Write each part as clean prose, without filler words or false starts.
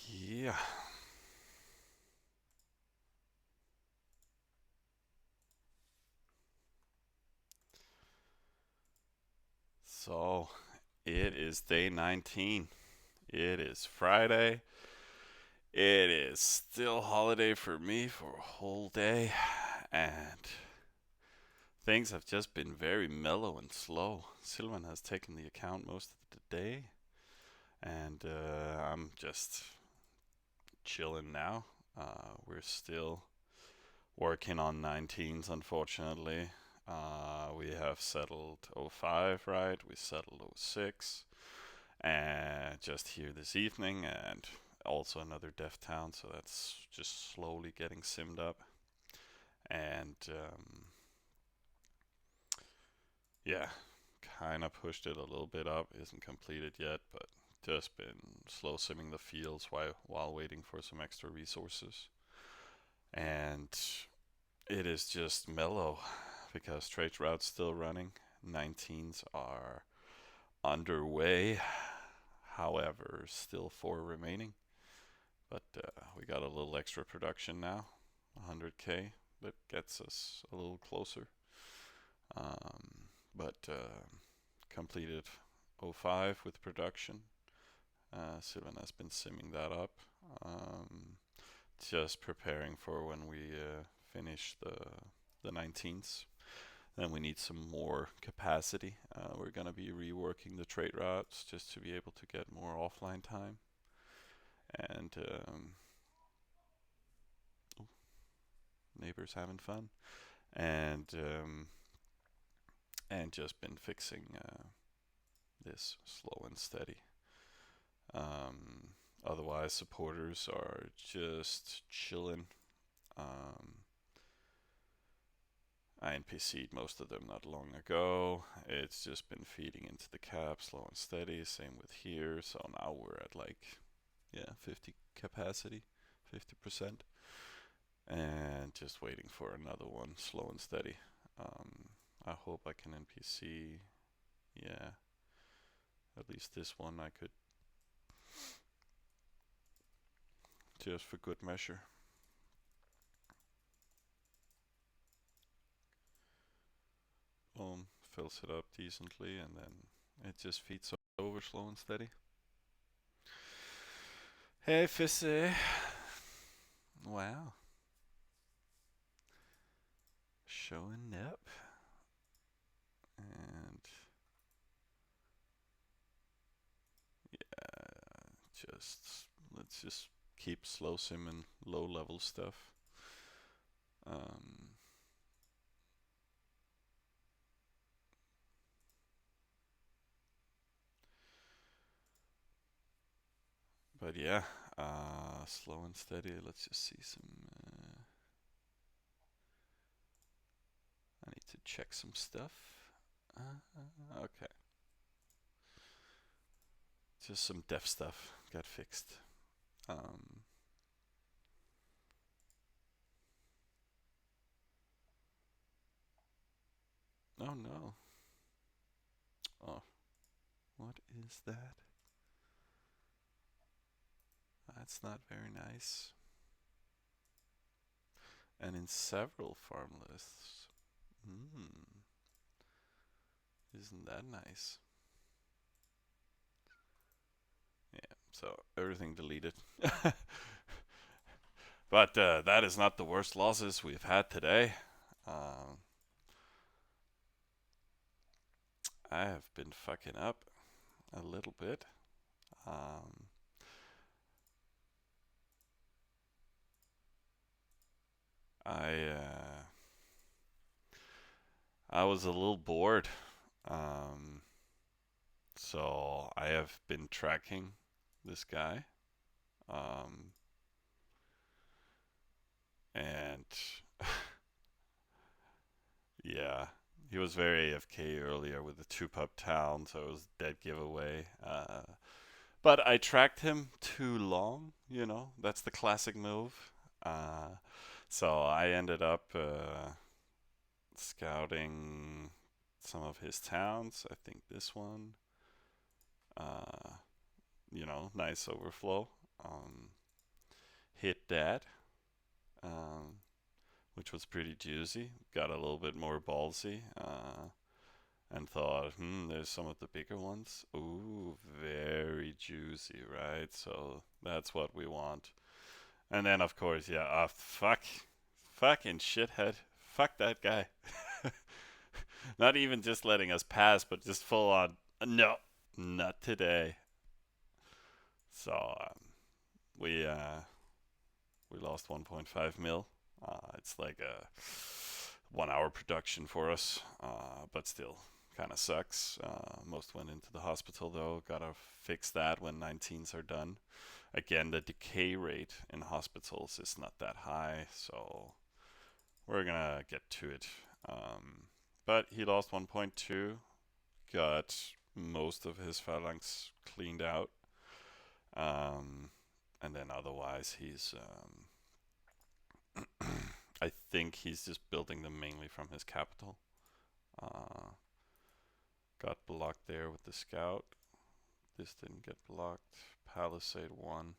Yeah. So it is day 19. It is Friday. It is still holiday for me for a whole day. And things have just been very mellow and slow. Sylvan has taken the account most of the day. And I'm just chilling now. We're still working on 19s, unfortunately. We have settled '05, right? We settled '06. And just here this evening, and also another dev town, so that's just slowly getting simmed up. And yeah, kind of pushed it a little bit up. Isn't completed yet, but just been slow simming the fields while waiting for some extra resources. And it is just mellow because trade route's still running. 19s are underway, however, still four remaining. But we got a little extra production now, 100K. That gets us a little closer. But completed '05 with production. Sylvan has been simming that up. Um, just preparing for when we finish the 19s. Then we need some more capacity. We're gonna be reworking the trade routes just to be able to get more offline time. And neighbors having fun. And just been fixing this slow and steady. Um, Otherwise, supporters are just chilling. Um, I NPC'd most of them not long ago. It's just been feeding into the cap, slow and steady. Same with here. So now we're at like, yeah, 50 capacity, 50%, and just waiting for another one, slow and steady. I hope I can NPC. Yeah, at least this one I could, just for good measure. Fills it up decently, and then it just feeds over slow and steady. Hey, Fissy. Wow. Showing up. And just, let's just keep slow simming low level stuff. Um, but yeah, slow and steady. Let's just see some. I need to check some stuff. Okay, just some dev stuff got fixed. Um, oh no. Oh, what is that? That's not very nice. And in several farm lists. Hmm, isn't that nice? Yeah, so everything deleted. But that is not the worst losses we've had today. Um, I have been fucking up a little bit. Um, I I was a little bored, um, so I have been tracking this guy, um, and yeah, he was very AFK earlier with the two pup town, so it was dead giveaway. But I tracked him too long, that's the classic move. Uh, so I ended up scouting some of his towns. I think this one, uh, nice overflow. um, hit that, um, which was pretty juicy. Got a little bit more ballsy, and thought, there's some of the bigger ones. Ooh, very juicy, right? So that's what we want. And then, of course, yeah, fucking shithead. Fuck that guy. Not even just letting us pass, but just full on, no, not today. So we uh, we lost 1.5 mil. It's like a 1 hour production for us, but still kind of sucks. Most went into the hospital though. Gotta fix that when 19s are done. Again, the decay rate in hospitals is not that high, so we're gonna get to it. But he lost 1.2, got most of his phalanx cleaned out, um, and then otherwise I think he's just building them mainly from his capital. Uh, got blocked there with the scout. This didn't get blocked. Palisade 1.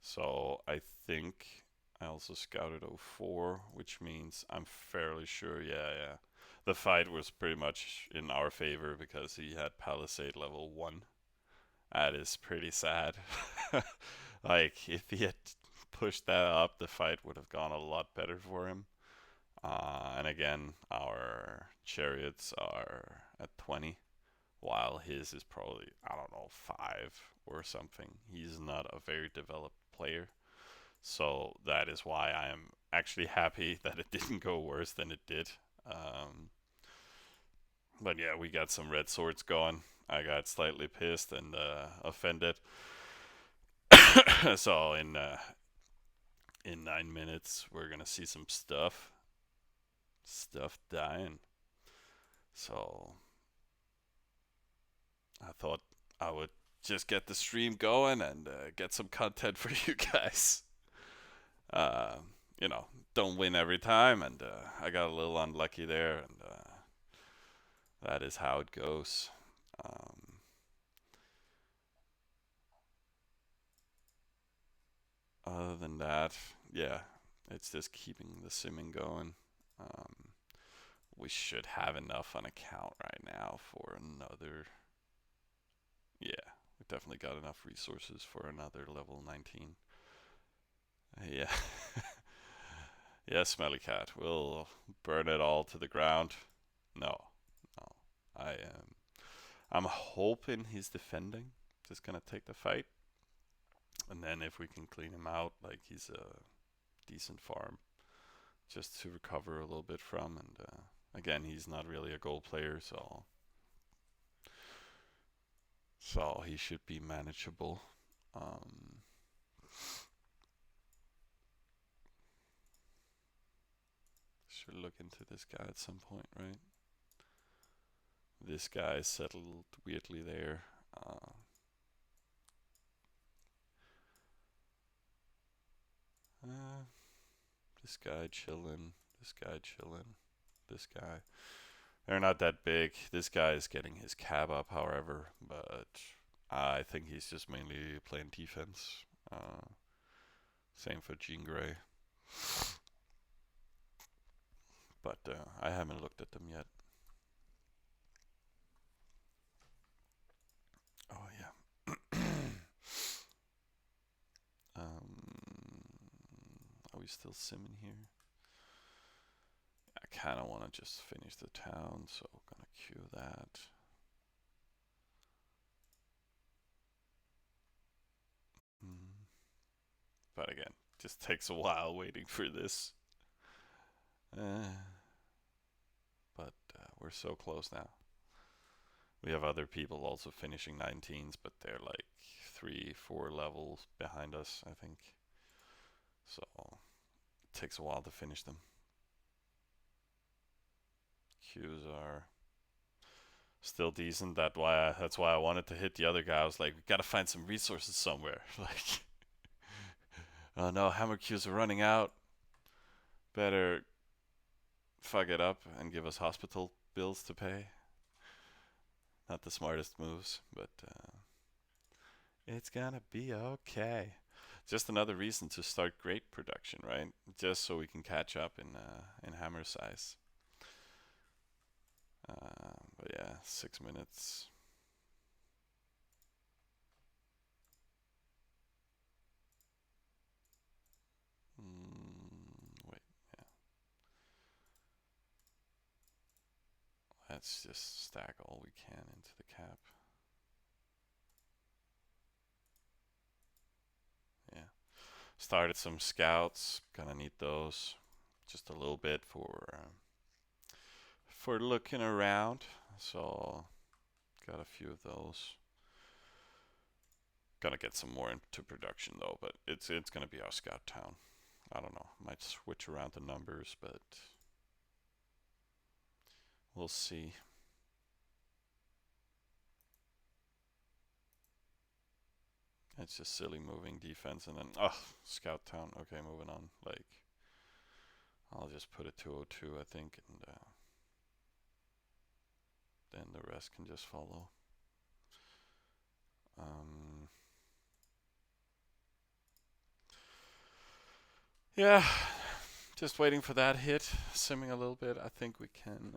So I think I also scouted 04, which means I'm fairly sure, yeah. The fight was pretty much in our favor because he had Palisade level 1. That is pretty sad. Like, if he had pushed that up, the fight would have gone a lot better for him. And again, our chariots are at 20, while his is probably, I don't know, 5 or something. He's not a very developed player. So that is why I am actually happy that it didn't go worse than it did. Um, but yeah, we got some red swords going. I got slightly pissed and offended. So in 9 minutes, we're gonna see some stuff dying. So I thought I would just get the stream going and get some content for you guys. Uh, you know, don't win every time, and I got a little unlucky there, and that is how it goes. Um, Other than that, yeah, it's just keeping the simming going. Um, we should have enough on account right now for another. Yeah, we definitely got enough resources for another level 19. Yeah. Yeah, Smelly Cat. We'll burn it all to the ground. No, no. I am. I'm hoping he's defending. Just gonna take the fight, and then if we can clean him out, like he's a decent farm, just to recover a little bit from. And again, he's not really a goal player, so he should be manageable. Um, should look into this guy at some point, right? This guy settled weirdly there. Uh, this guy chilling. This guy chilling. This guy. They're not that big. This guy is getting his cab up, however, but I think he's just mainly playing defense. Same for Jean Grey, but I haven't looked at them yet. Oh yeah. Are we still simming here? I kind of want to just finish the town, so I'm gonna queue that. Mm. But again, just takes a while waiting for this. Uh, but we're so close now. We have other people also finishing 19s, but they're like 3, 4 levels behind us, I think. So it takes a while to finish them. Queues are still decent. That's why I wanted to hit the other guy. I was like, we gotta find some resources somewhere. Like, oh no, hammer queues are running out. Better fuck it up and give us hospital bills to pay. Not the smartest moves, but It's gonna be okay. Just another reason to start great production, right? Just so we can catch up in hammer size. But yeah, 6 minutes. Wait, yeah. Let's just stack all we can into the cap. Yeah. Started some scouts. Gonna need those. Just a little bit for looking around. So got a few of those. Gonna get some more into production though, but it's gonna be our scout town. I don't know. Might switch around the numbers, but we'll see. It's just silly moving defense and then scout town. Okay, moving on. Like I'll just put it 202, I think, and then the rest can just follow. Um, yeah, just waiting for that hit. Simming a little bit. I think we can.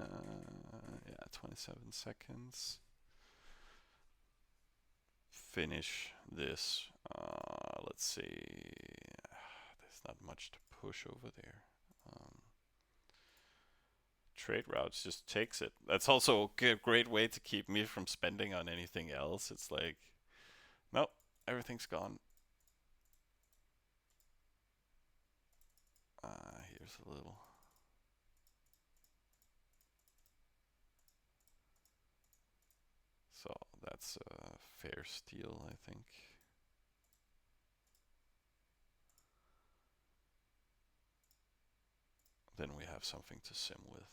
Yeah, 27 seconds. Finish this. Let's see. There's not much to push over there. Um, Trade routes just takes it. That's also a great way to keep me from spending on anything else. It's like, nope, everything's gone. Here's a little. So that's a fair steal, I think. Then we have something to sim with.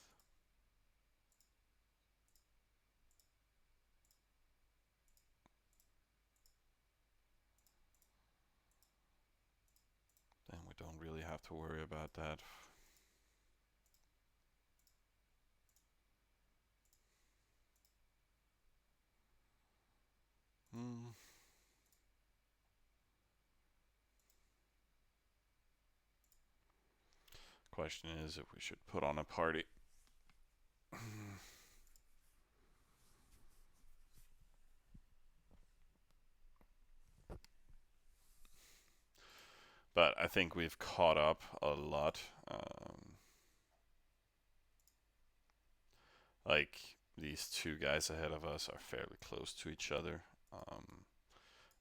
Then we don't really have to worry about that. Hmm. Question is if we should put on a party. But I think we've caught up a lot. Like these two guys ahead of us are fairly close to each other,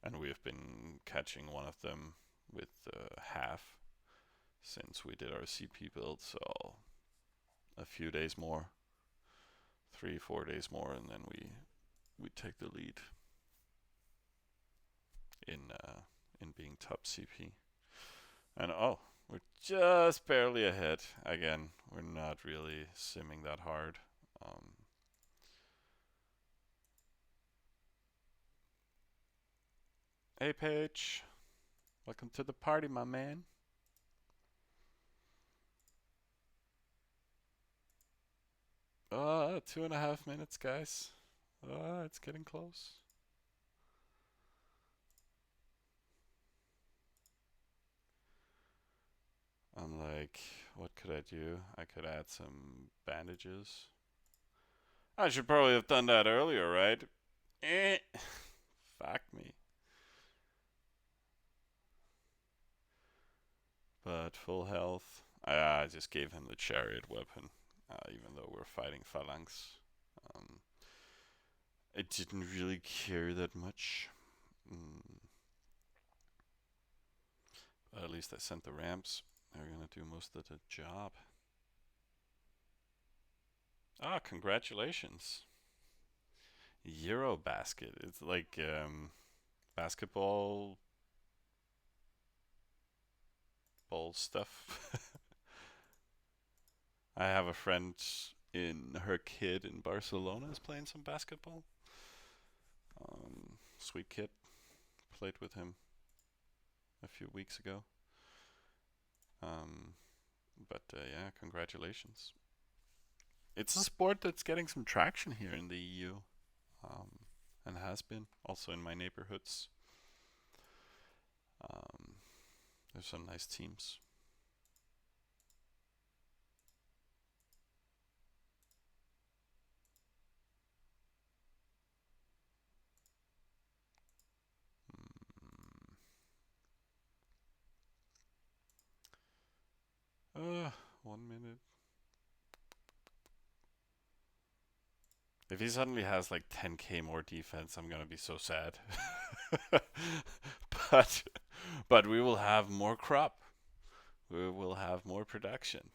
and we've been catching one of them with half since we did our CP build. So a few days more, 3 4 days more, and then we take the lead in being top CP. And we're just barely ahead. Again, we're not really simming that hard. Um, hey, Paige. Welcome to the party, my man. 2.5 minutes, guys. It's getting close. I'm like, what could I do? I could add some bandages. I should probably have done that earlier, right? Eh. Fuck me. But full health. I just gave him the chariot weapon, even though we're fighting phalanx. Um, it didn't really care that much. Mm, but at least I sent the ramps. They're gonna do most of the job. Congratulations. Eurobasket. It's like basketball ball stuff. I have a friend in her kid in Barcelona is playing some basketball. Sweet kid. Played with him a few weeks ago. Um, but yeah, congratulations. It's a sport that's getting some traction here in the EU, um, and has been also in my neighborhoods. Um, there's some nice teams. Mm, 1 minute. If he suddenly has like 10k more defense, I'm gonna be so sad. but but we will have more crop. We will have more production.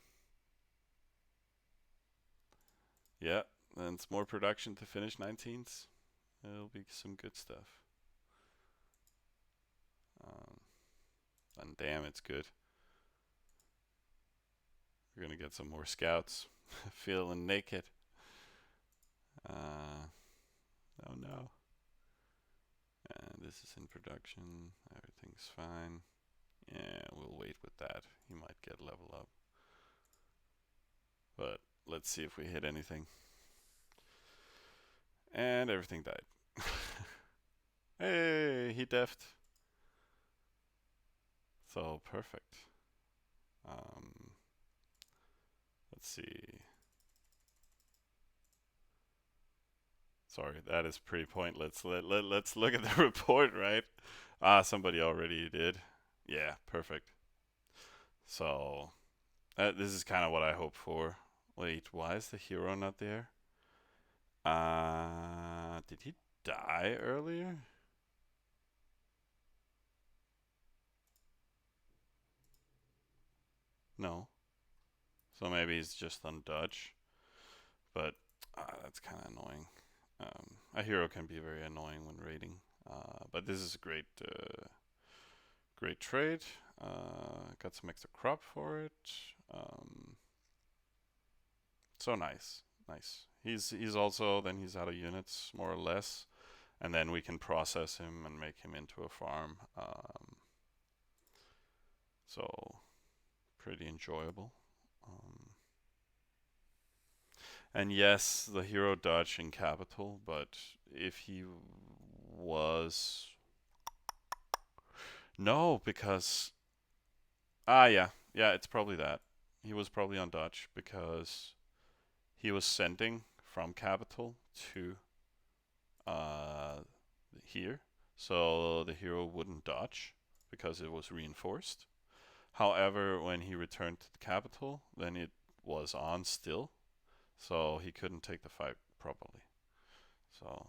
Yeah, and it's more production to finish 19th. It'll be some good stuff. Um, and damn, it's good. We're gonna get some more scouts. Feeling naked. Oh no. And this is in production. Everything's fine. Yeah, we'll wait with that. He might get level up. But let's see if we hit anything. And everything died. Hey, he deft. So perfect. Um, let's see. Sorry, that is pretty pointless. Let's look at the report, right? Ah, somebody already did. Yeah, perfect. So, this is kind of what I hope for. Wait, why is the hero not there? Did he die earlier? No. So maybe he's just on dodge. But that's kind of annoying. A hero can be very annoying when raiding. But this is a great trade. Got some extra crop for it. Um, so nice, nice. He's also then he's out of units more or less, and then we can process him and make him into a farm. So pretty enjoyable. Um, and yes, the hero dodge in capital, but if he was no, because yeah, it's probably that. He was probably on dodge because he was sending from capital to uh, here, so the hero wouldn't dodge because it was reinforced. However, when he returned to the capital, then it was on still, so he couldn't take the fight properly. So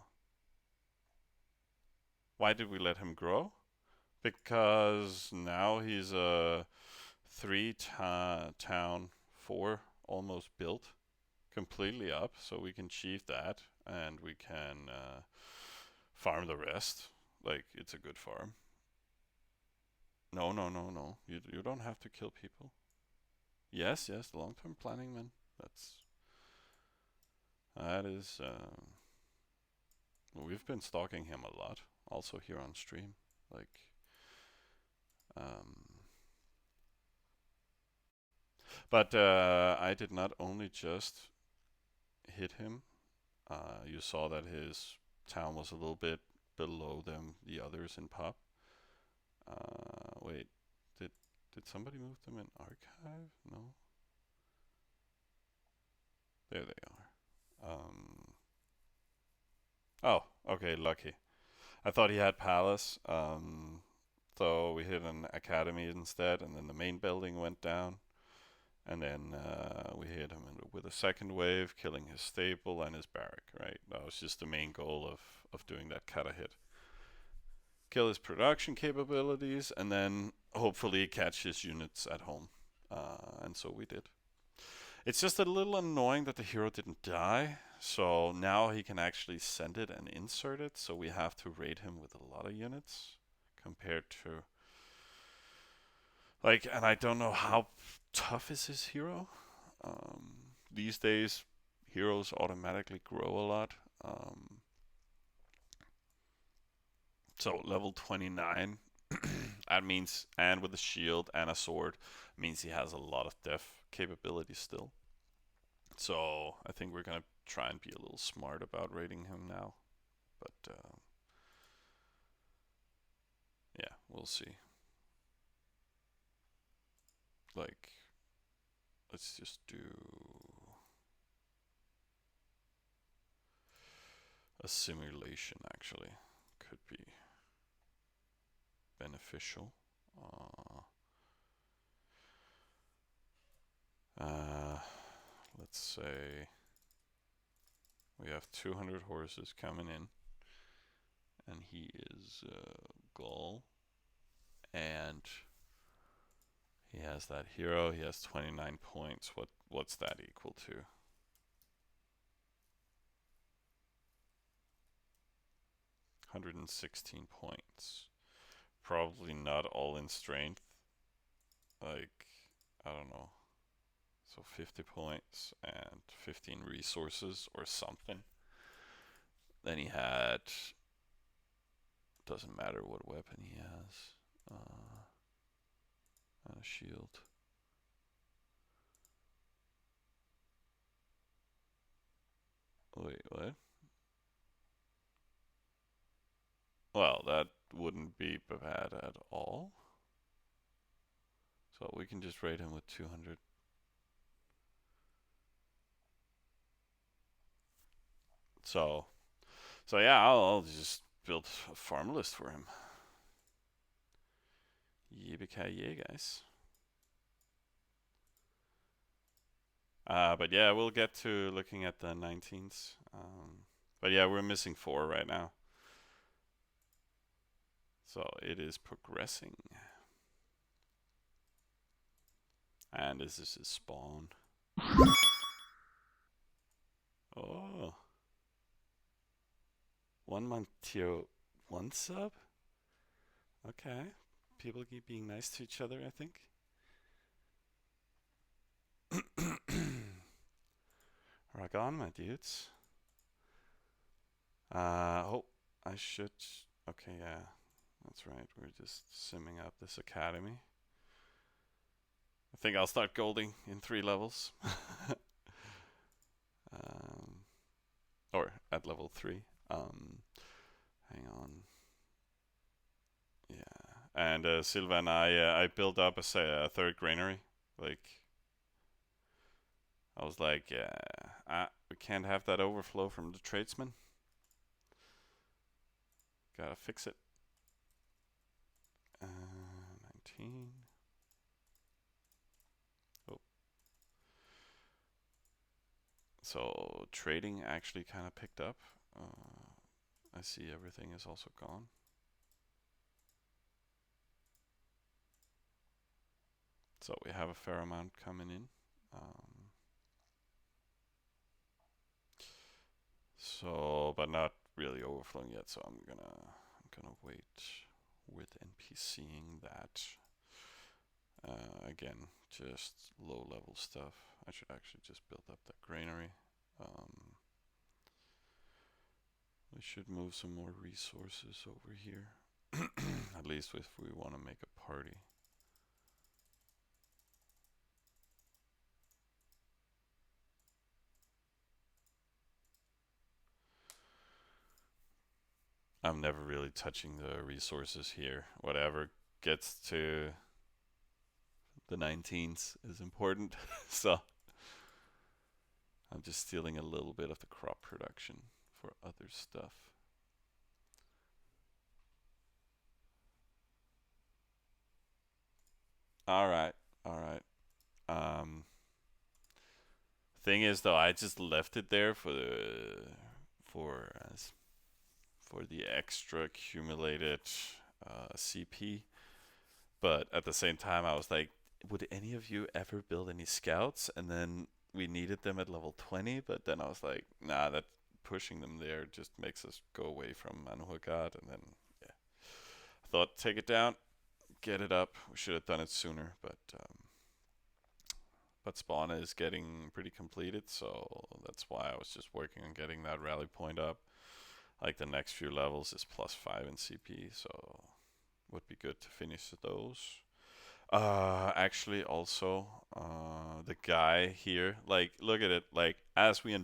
why did we let him grow? Because now he's a town four almost built completely up, so we can achieve that and we can farm the rest. Like it's a good farm. No, no, no, no. You don't have to kill people. Yes, yes, long term planning, man. That is. We've been stalking him a lot, also here on stream. Like, um, but I did not only just hit him. You saw that his town was a little bit below the others in pop. Wait, did did somebody move them in archive? No, there they are. Oh, okay, lucky. I thought he had palace. So we hit an academy instead, and then the main building went down, and then we hit him with a second wave, killing his stable and his barrack. Right, that was just the main goal of doing that kata hit. Kill his production capabilities, and then hopefully catch his units at home. And so we did. It's just a little annoying that the hero didn't die. So now he can actually send it and insert it. So we have to raid him with a lot of units compared to like, and I don't know how tough is his hero. These days, heroes automatically grow a lot. So level 29, that means, and with a shield and a sword, means he has a lot of def capability still. So I think we're gonna try and be a little smart about rating him now. But yeah, we'll see. Like, let's just do a simulation, actually. Could be beneficial. Uh, uh, let's say we have 200 horses coming in, and he is Gaul, and he has that hero. He has 29 points. What's that equal to? 116 points. Probably not all in strength. Like, I don't know. So 50 points and 15 resources or something. Then he had, doesn't matter what weapon he has. And a shield. Wait, what? Well, that wouldn't be bad at all. So we can just rate him with 200. So, so yeah, I'll just build a farm list for him. Yippee-ki-yay, guys. But yeah, we'll get to looking at the 19s. But yeah, we're missing 4 right now. So it is progressing. And this is his spawn. Oh. 1 month tier 1 sub? Okay. People keep being nice to each other, I think. Rock on, my dudes. Oh, I should. Okay, yeah. That's right. We're just simming up this academy. I think I'll start golding in 3 levels. um, or at level 3. Hang on. Yeah. And Silva and I built up a third granary. Like, I was like, yeah, we can't have that overflow from the tradesmen. Gotta fix it. 19. Oh. So trading actually kind of picked up. I see everything is also gone. So we have a fair amount coming in. So, but not really overflowing yet. So I'm gonna wait with NPCing that. Again, just low level stuff. I should actually just build up that granary. We should move some more resources over here. At least if we want to make a party. I'm never really touching the resources here. Whatever gets to the 19s is important. So I'm just stealing a little bit of the crop production for other stuff. All right, all right. Thing is, though, I just left it there for for the extra accumulated CP. But at the same time, I was like, would any of you ever build any scouts? And then we needed them at level 20, but then I was like, nah, that pushing them there just makes us go away from Manuhagad. And then, yeah, I thought, take it down, get it up. We should have done it sooner, but spawn is getting pretty completed, so that's why I was just working on getting that rally point up. Like the next few levels is +5 in CP, so would be good to finish those. Actually, also, the guy here, like, look at it, like, as we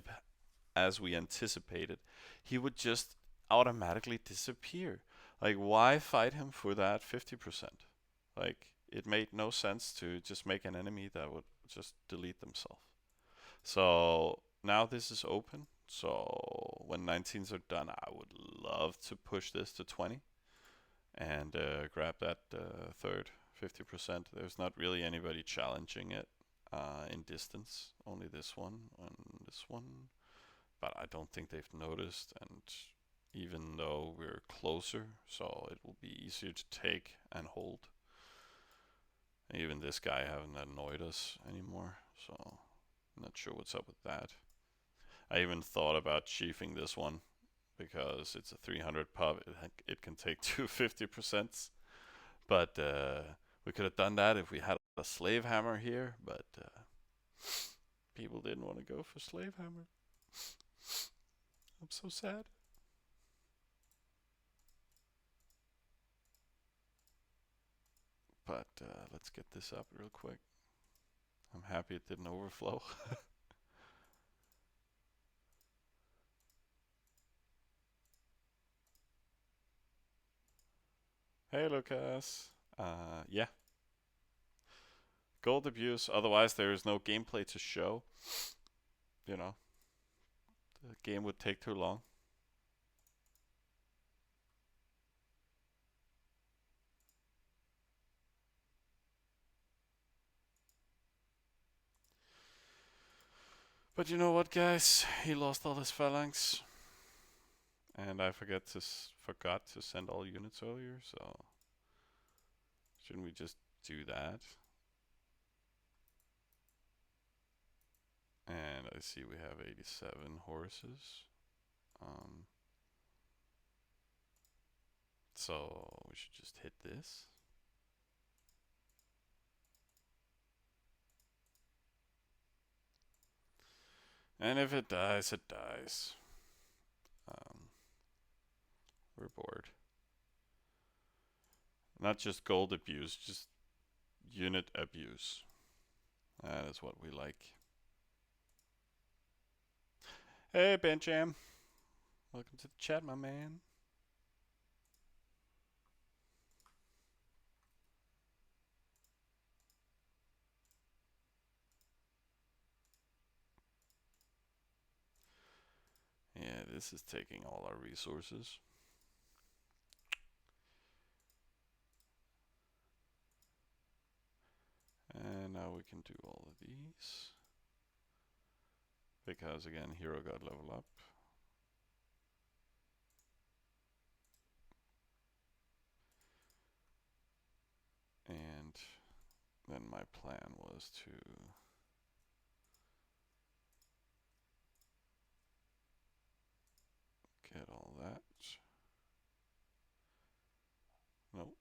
anticipated, he would just automatically disappear. Like, why fight him for that 50%? Like, it made no sense to just make an enemy that would just delete themselves. So now this is open. So when 19s are done, I would love to push this to 20 and grab that third 50%. There's not really anybody challenging it in distance, only this one and this one. But I don't think they've noticed, and even though we're closer, so it will be easier to take and hold. Even this guy haven't annoyed us anymore, so I'm not sure what's up with that. I even thought about chiefing this one because it's a 300 pub. It can take two 50%, but we could have done that if we had a slave hammer here, but people didn't want to go for slave hammer. I'm so sad. But let's get this up real quick. I'm happy it didn't overflow. Hey, Lucas. Yeah, gold abuse. Otherwise, there is no gameplay to show. You know, the game would take too long. But you know what, guys? He lost all his phalanx, and I forgot to send all units earlier. So shouldn't we just do that? And I see we have 87 horses. Um, so we should just hit this. And if it dies, it dies. Um, we're bored. Not just gold abuse, just unit abuse. That is what we like. Hey, Benjam. Welcome to the chat, my man. Yeah, this is taking all our resources. And now we can do all of these. Because again, hero got level up. And then my plan was to get all that. Nope.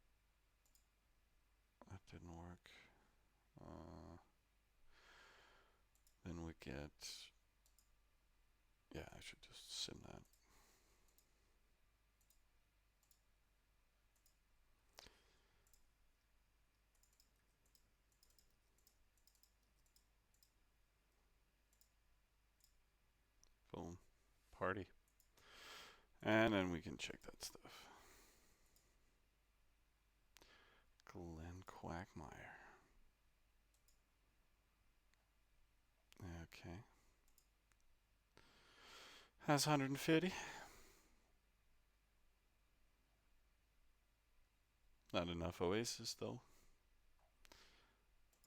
That didn't work. Then we get... Yeah, I should just sim that. Boom. Party. And then we can check that stuff. Glenn Quagmire. Okay. Has 150. Not enough Oasis though.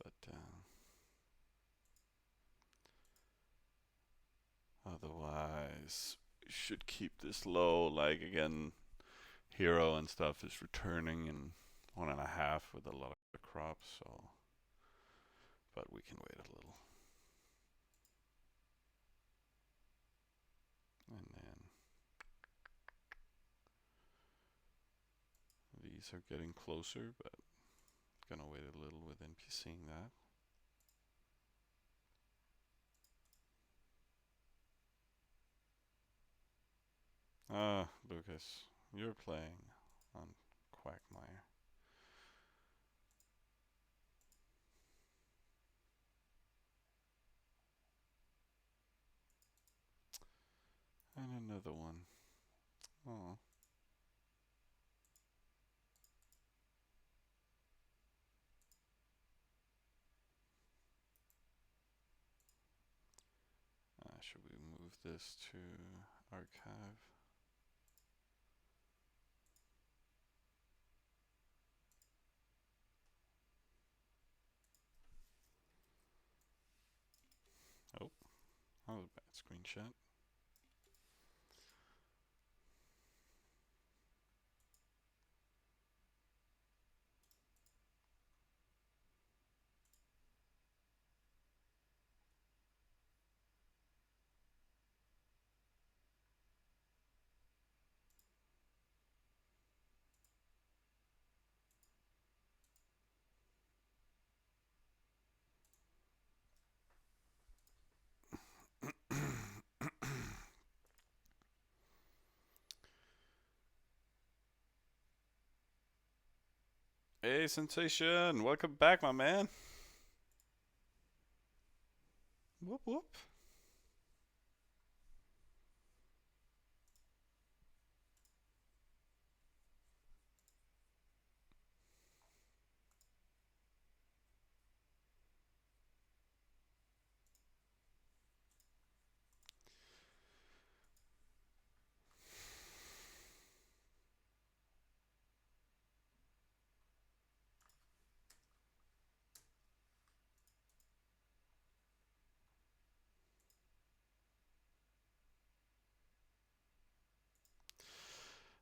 But otherwise, should keep this low. Like again, hero and stuff is returning in 1.5 with a lot of crops. So, but we can wait a little. And then these are getting closer, but gonna wait a little with NPCing that. Ah, Lucas, you're playing on Quagmire. And another one. Oh. Should we move this to archive? Oh, that was a bad screenshot. Hey, Sensation! Welcome back, my man! Whoop whoop.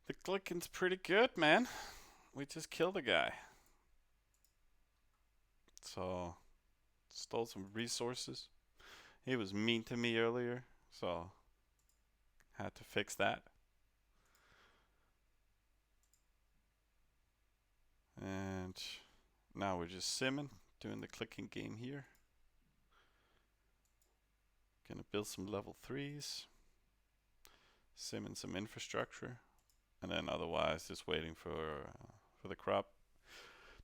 The clicking's pretty good, man. We just killed a guy. So, stole some resources. He was mean to me earlier, so had to fix that. And now we're just simming, doing the clicking game here. Gonna build some level 3s, simming some infrastructure, and then otherwise just waiting for the crop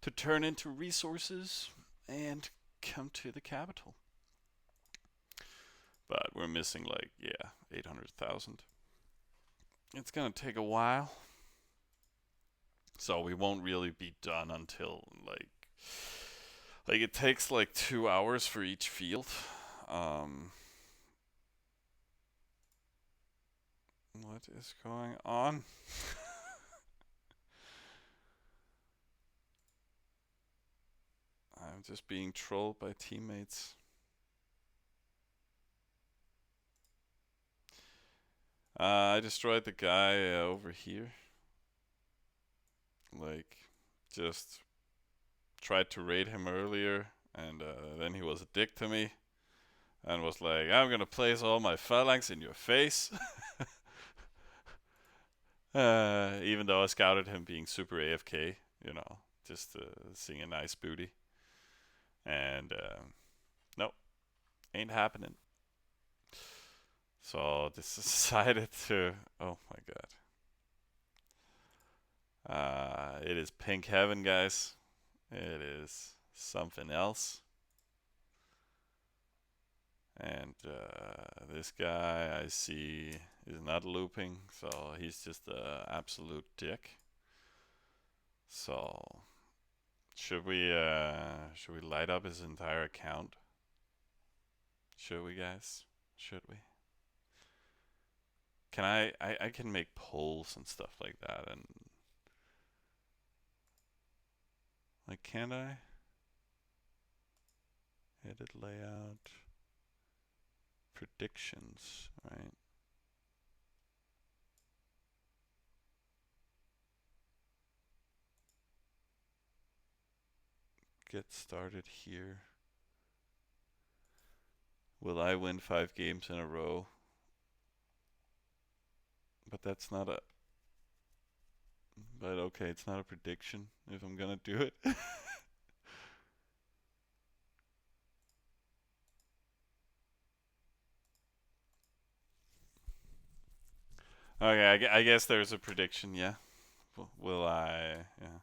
to turn into resources and come to the capital. But we're missing like, yeah, 800,000. It's gonna take a while. So we won't really be done until like it takes like 2 hours for each field. What is going on? I'm just being trolled by teammates. I destroyed the guy over here. Like, just tried to raid him earlier, and then he was a dick to me, and was like, "I'm gonna place all my phalanx in your face." Even though I scouted him being super AFK, just seeing a nice booty, and nope, ain't happening. So decided to. Oh my god. It is pink heaven, guys. It is something else. And this guy I see is not looping, so he's just an absolute dick. So should we light up his entire account? Should we, guys? Should we? Can I can make polls and stuff like that, and like, can't I? Edit layout, predictions, right? Get started here. Will I win 5 games in a row? But that's not a. But okay, it's not a prediction if I'm gonna do it. Okay, I guess there's a prediction, yeah. Will I? Yeah.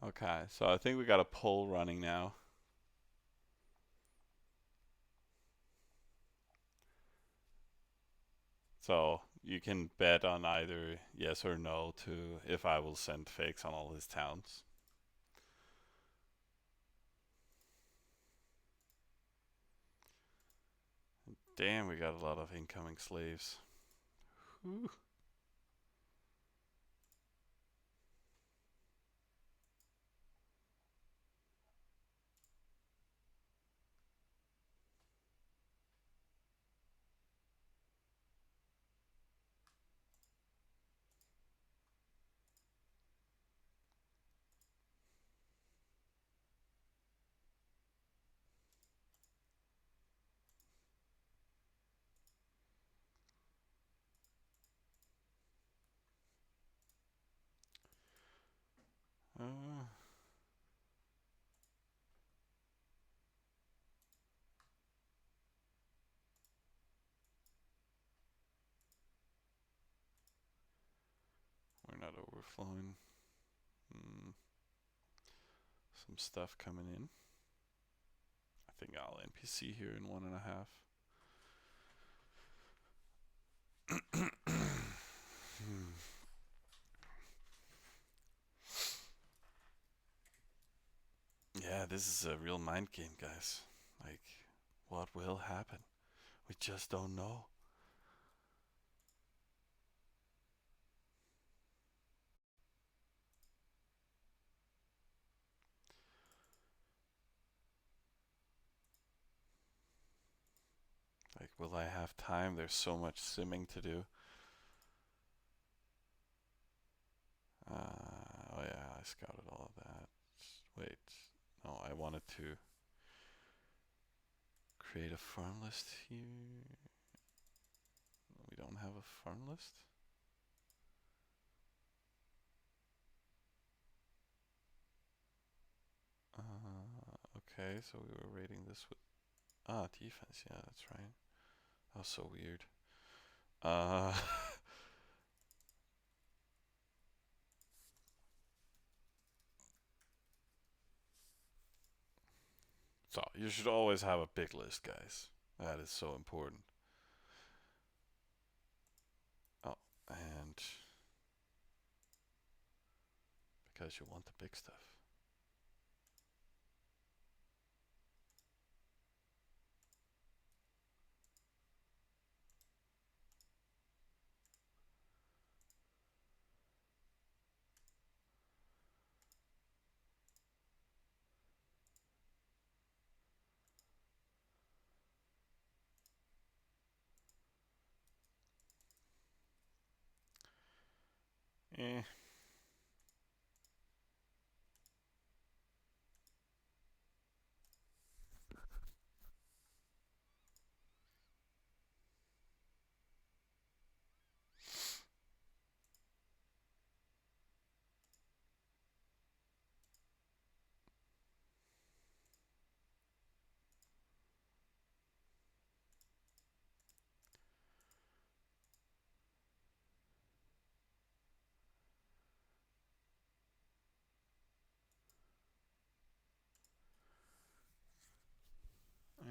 Okay, so I think we got a poll running now. So you can bet on either yes or no to if I will send fakes on all his towns. Damn, we got a lot of incoming slaves. Whew. Uh, we're not overflowing. Mm, some stuff coming in. I think I'll NPC here in 1.5. Yeah, this is a real mind game, guys. Like, what will happen? We just don't know. Like, will I have time? There's so much simming to do. Oh yeah, I scouted all of that. Wait, no, I wanted to create a farm list here. We don't have a farm list. Okay, so we were rating this with defense. Yeah, that's right. That was so weird. Uh, so you should always have a big list, guys. That is so important. Oh, and because you want the big stuff. Eh.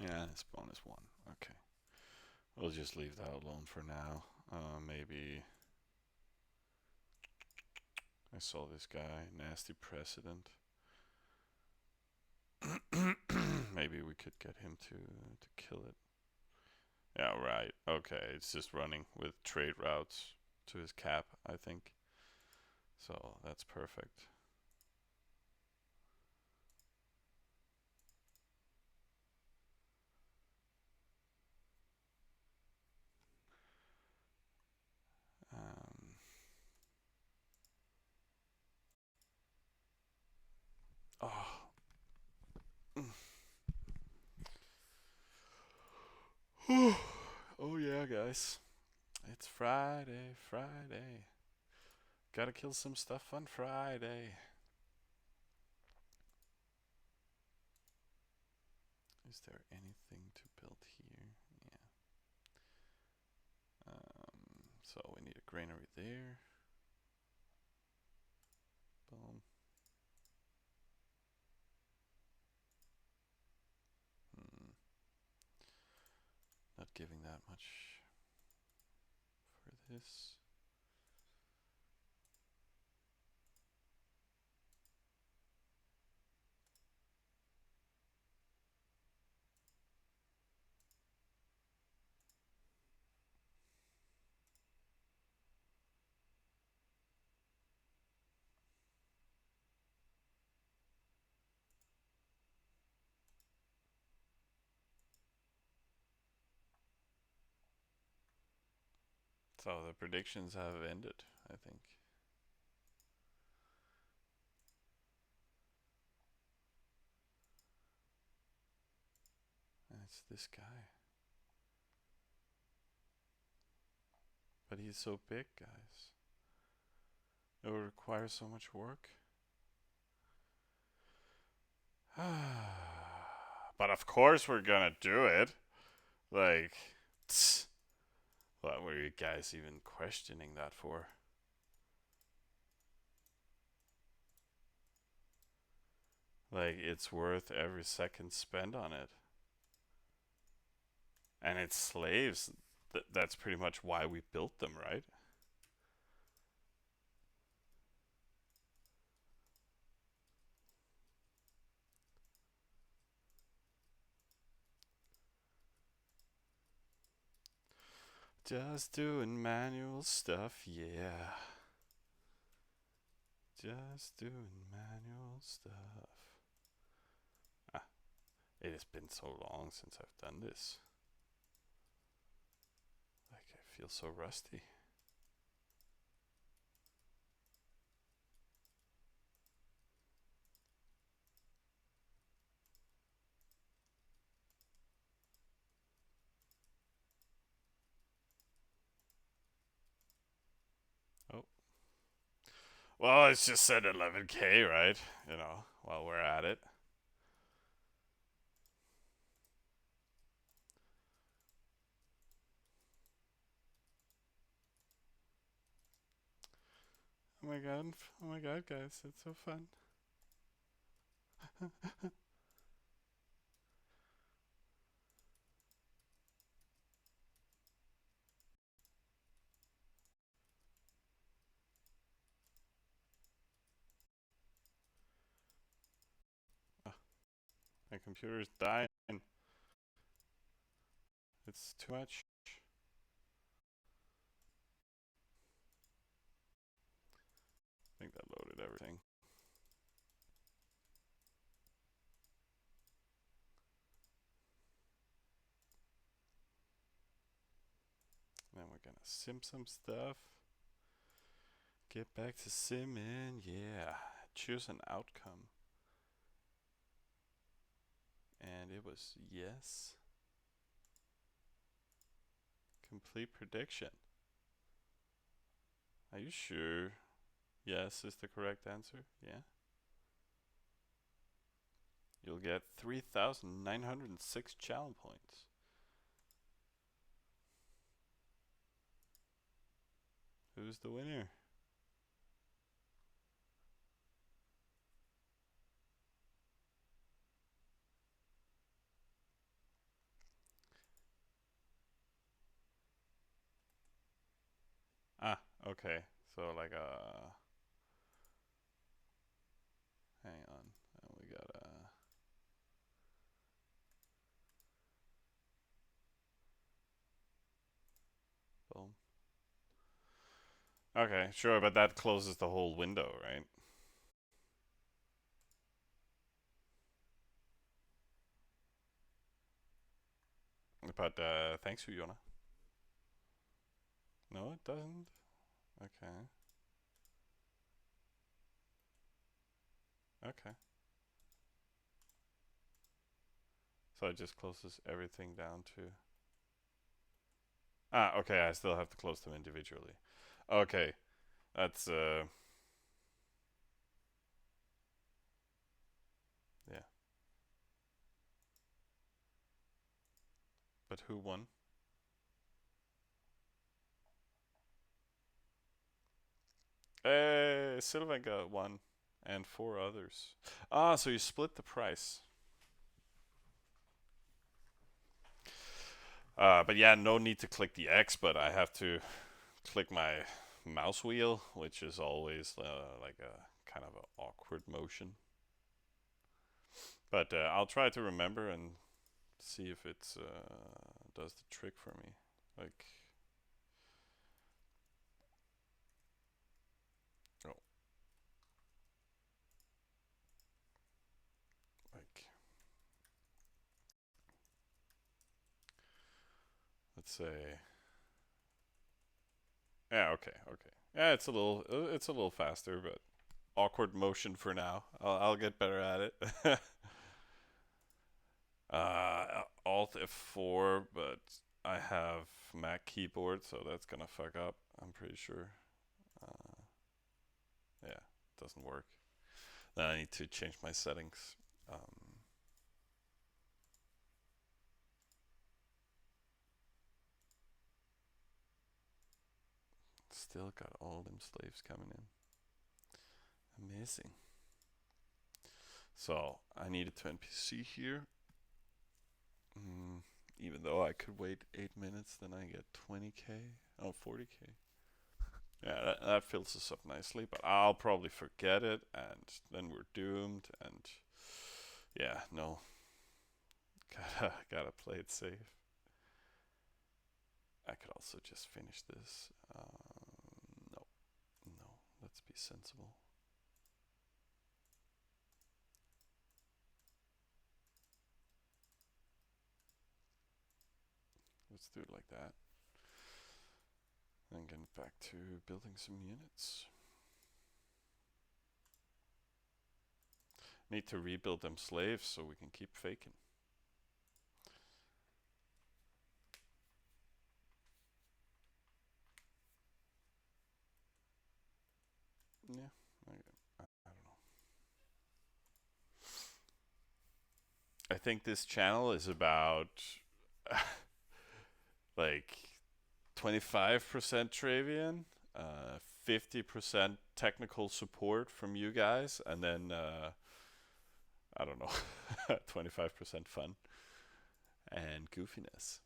Yeah, it's -1. Okay. We'll just leave that alone for now. Maybe I saw this guy, nasty precedent. Maybe we could get him to kill it. Yeah, right. Okay, it's just running with trade routes to his cap, I think. So that's perfect. Um, oh. Oh yeah, guys. It's Friday, Friday. Gotta kill some stuff on Friday. Is there anything to build here? Yeah. So we need a granary there. Boom. giving that much for this. So the predictions have ended, I think. And it's this guy. But he's so big, guys. It would require so much work. But of course we're gonna do it. Like, tss, what were you guys even questioning that for? Like, it's worth every second spent on it. And it's slaves. That's pretty much why we built them, right? Just doing manual stuff, yeah. Just doing manual stuff. Ah, it has been so long since I've done this. Like, I feel so rusty. Oh. Well, it's just said 11K, right? You know, while we're at it. Oh my god. Oh my god, guys. It's so fun. Oh, my computer's dying. It's too much. I think that loaded everything. Then we're gonna sim some stuff. Get back to simming, yeah. Choose an outcome. And it was yes. Complete prediction. Are you sure? Yes is the correct answer. Yeah. You'll get 3,906 challenge points. Who's the winner? Ah, okay. So like hang on. We got boom. Okay, sure, but that closes the whole window, right? But thanks, Fiona. No, it doesn't. Okay. Okay. So it just closes everything down to. Ah, okay. I still have to close them individually. Okay, that's yeah. But who won? Sylvan got one, and four others. Ah, so you split the price. But yeah, no need to click the X, but I have to click my mouse wheel, which is always like a kind of an awkward motion. But I'll try to remember and see if it does the trick for me. Like, oh, like let's say, yeah, okay, okay, yeah, it's a little faster, but awkward motion for now. I'll get better at it. Alt F4, but I have Mac keyboard, so that's gonna fuck up. I'm pretty sure. Uh, yeah, it doesn't work. Then I need to change my settings. Um, Still got all them slaves coming in. Amazing. So I needed to NPC here. Mm, Even though I could wait 8 minutes, then I get 20k. Oh, 40k. Yeah, that fills us up nicely, but I'll probably forget it, and then we're doomed. And yeah, no, gotta play it safe. I could also just finish this. No, no, let's be sensible. Let's do it like that. And get back to building some units. Need to rebuild them slaves so we can keep faking. Yeah, I don't know. I think this channel is about like 25% Travian, 50% technical support from you guys, and then I don't know, 25% fun and goofiness.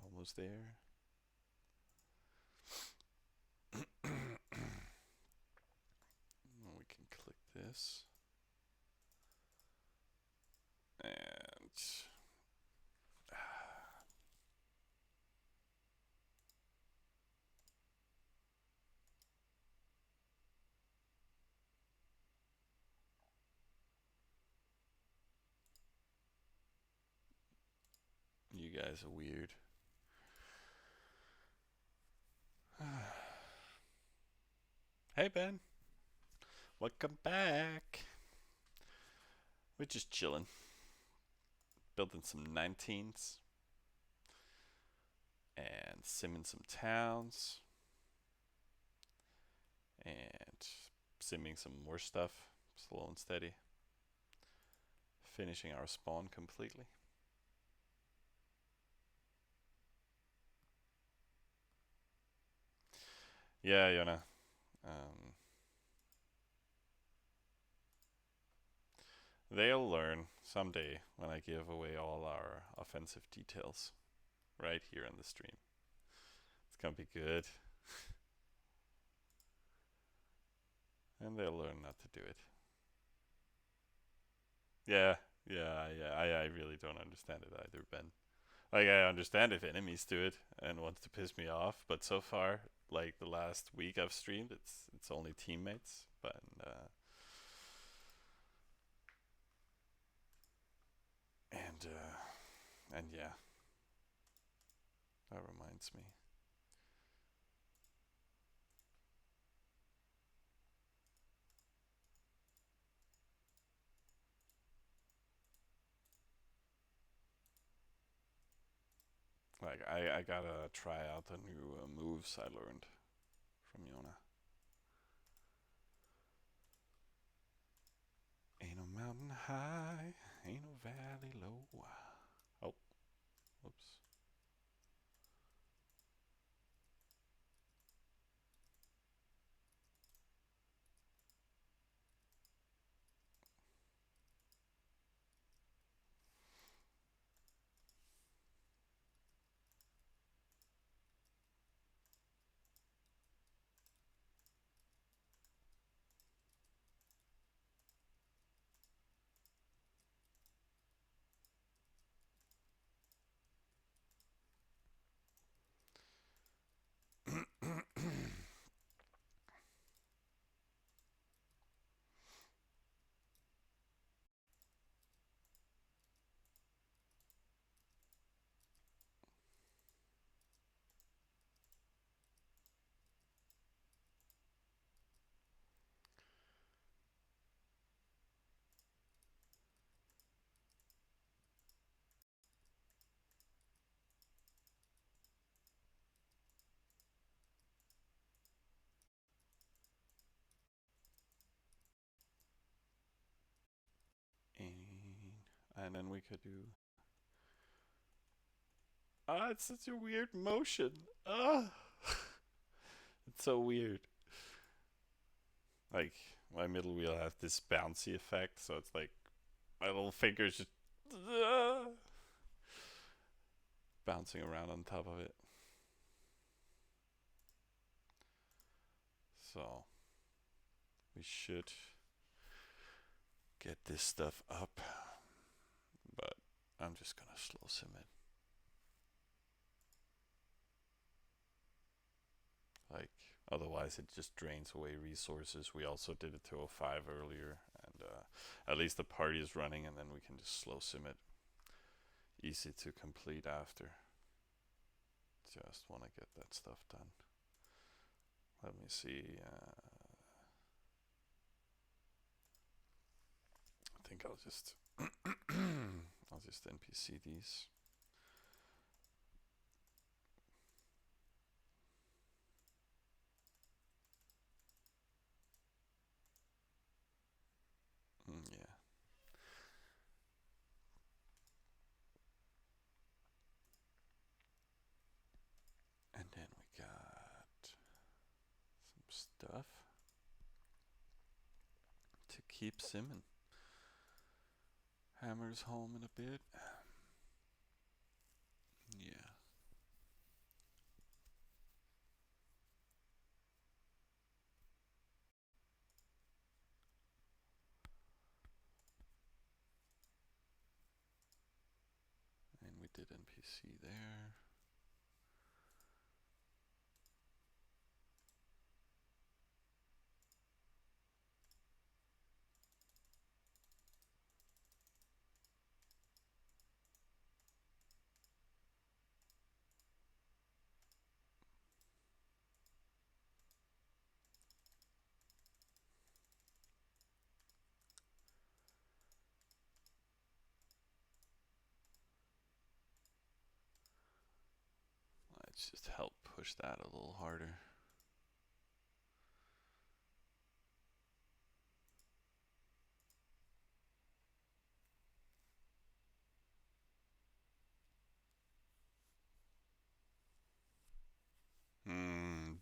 Almost there. We can click this. And you guys are weird. Hey Ben, welcome back. We're just chilling, building some 19s and simming some towns and simming some more stuff, slow and steady, finishing our spawn completely. Yeah, Yona. Um, they'll learn someday when I give away all our offensive details right here in the stream. It's gonna be good. And they'll learn not to do it. Yeah, yeah. I really don't understand it either, Ben. Like, I understand if enemies do it and wants to piss me off, but so far, like the last week I've streamed, it's only teammates. But and yeah, that reminds me. Like, I gotta try out the new moves I learned from Yona. Ain't no mountain high, ain't no valley low. Oh, whoops. And then we could do. Ah, it's such a weird motion. Ah, it's so weird. Like my middle wheel has this bouncy effect, so it's like my little fingers just bouncing around on top of it. So we should get this stuff up, but I'm just gonna slow sim it. Like otherwise, it just drains away resources. We also did it to 05 earlier, and at least the party is running, and then we can just slow sim it. Easy to complete after. Just want to get that stuff done. Let me see. I think I'll just I'll just NPC these. Yeah. And then we got some stuff to keep simming. Hammer's home in a bit. Yeah. And we did NPC there. Let's just help push that a little harder.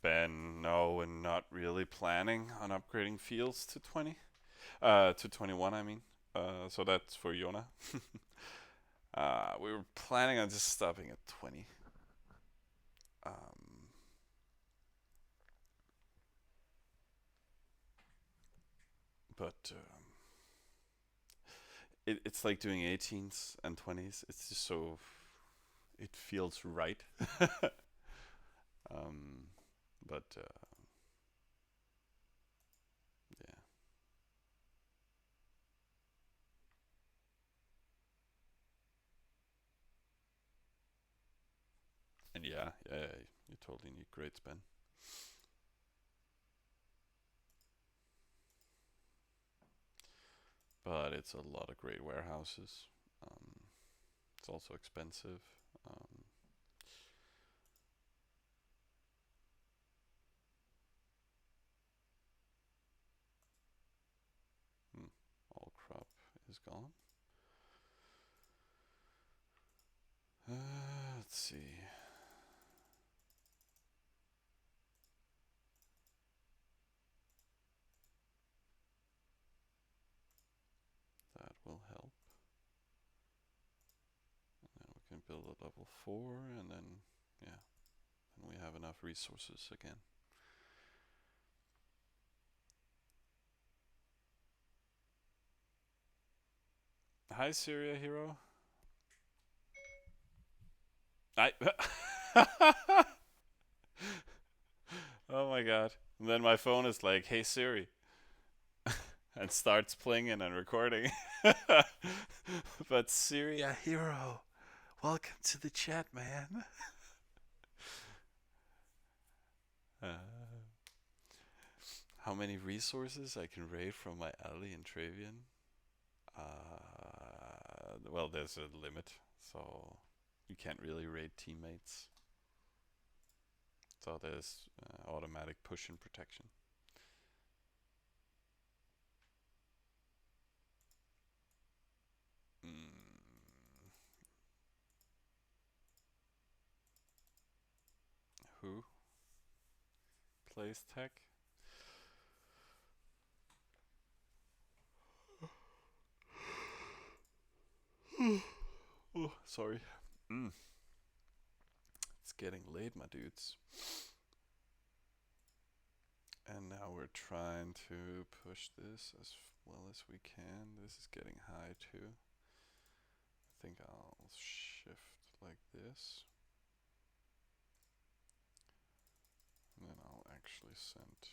Ben, no, and not really planning on upgrading fields to 20. To 21, I mean. So that's for Yona. We were planning on just stopping at 20. Um, but it's like doing 18s and 20s. It's just so. It feels right. um, but yeah. And yeah, you totally need grades, Ben. But it's a lot of great warehouses. Um, it's also expensive. Um, hmm, all crop is gone. Let's see. That will help. And then we can build a level 4, and then, yeah, then we have enough resources again. Hi, Syria Hero. I. Oh my god. And then my phone is like, hey Siri, and starts playing and recording. But Syria Hero, welcome to the chat, man. Uh, how many resources I can raid from my ally in Travian? Well, there's a limit, so you can't really raid teammates. So there's automatic push and protection. plays tech. Oh, sorry. Mm, it's getting late, my dudes. And now we're trying to push this as well as we can. This is getting high too. I think I'll shift like this. And then I'll actually send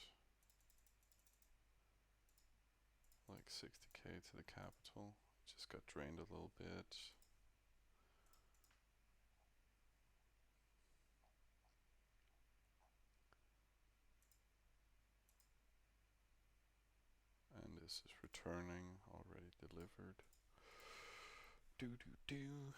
like 60k to the capital. Just got drained a little bit. And this is returning, already delivered. Do do do.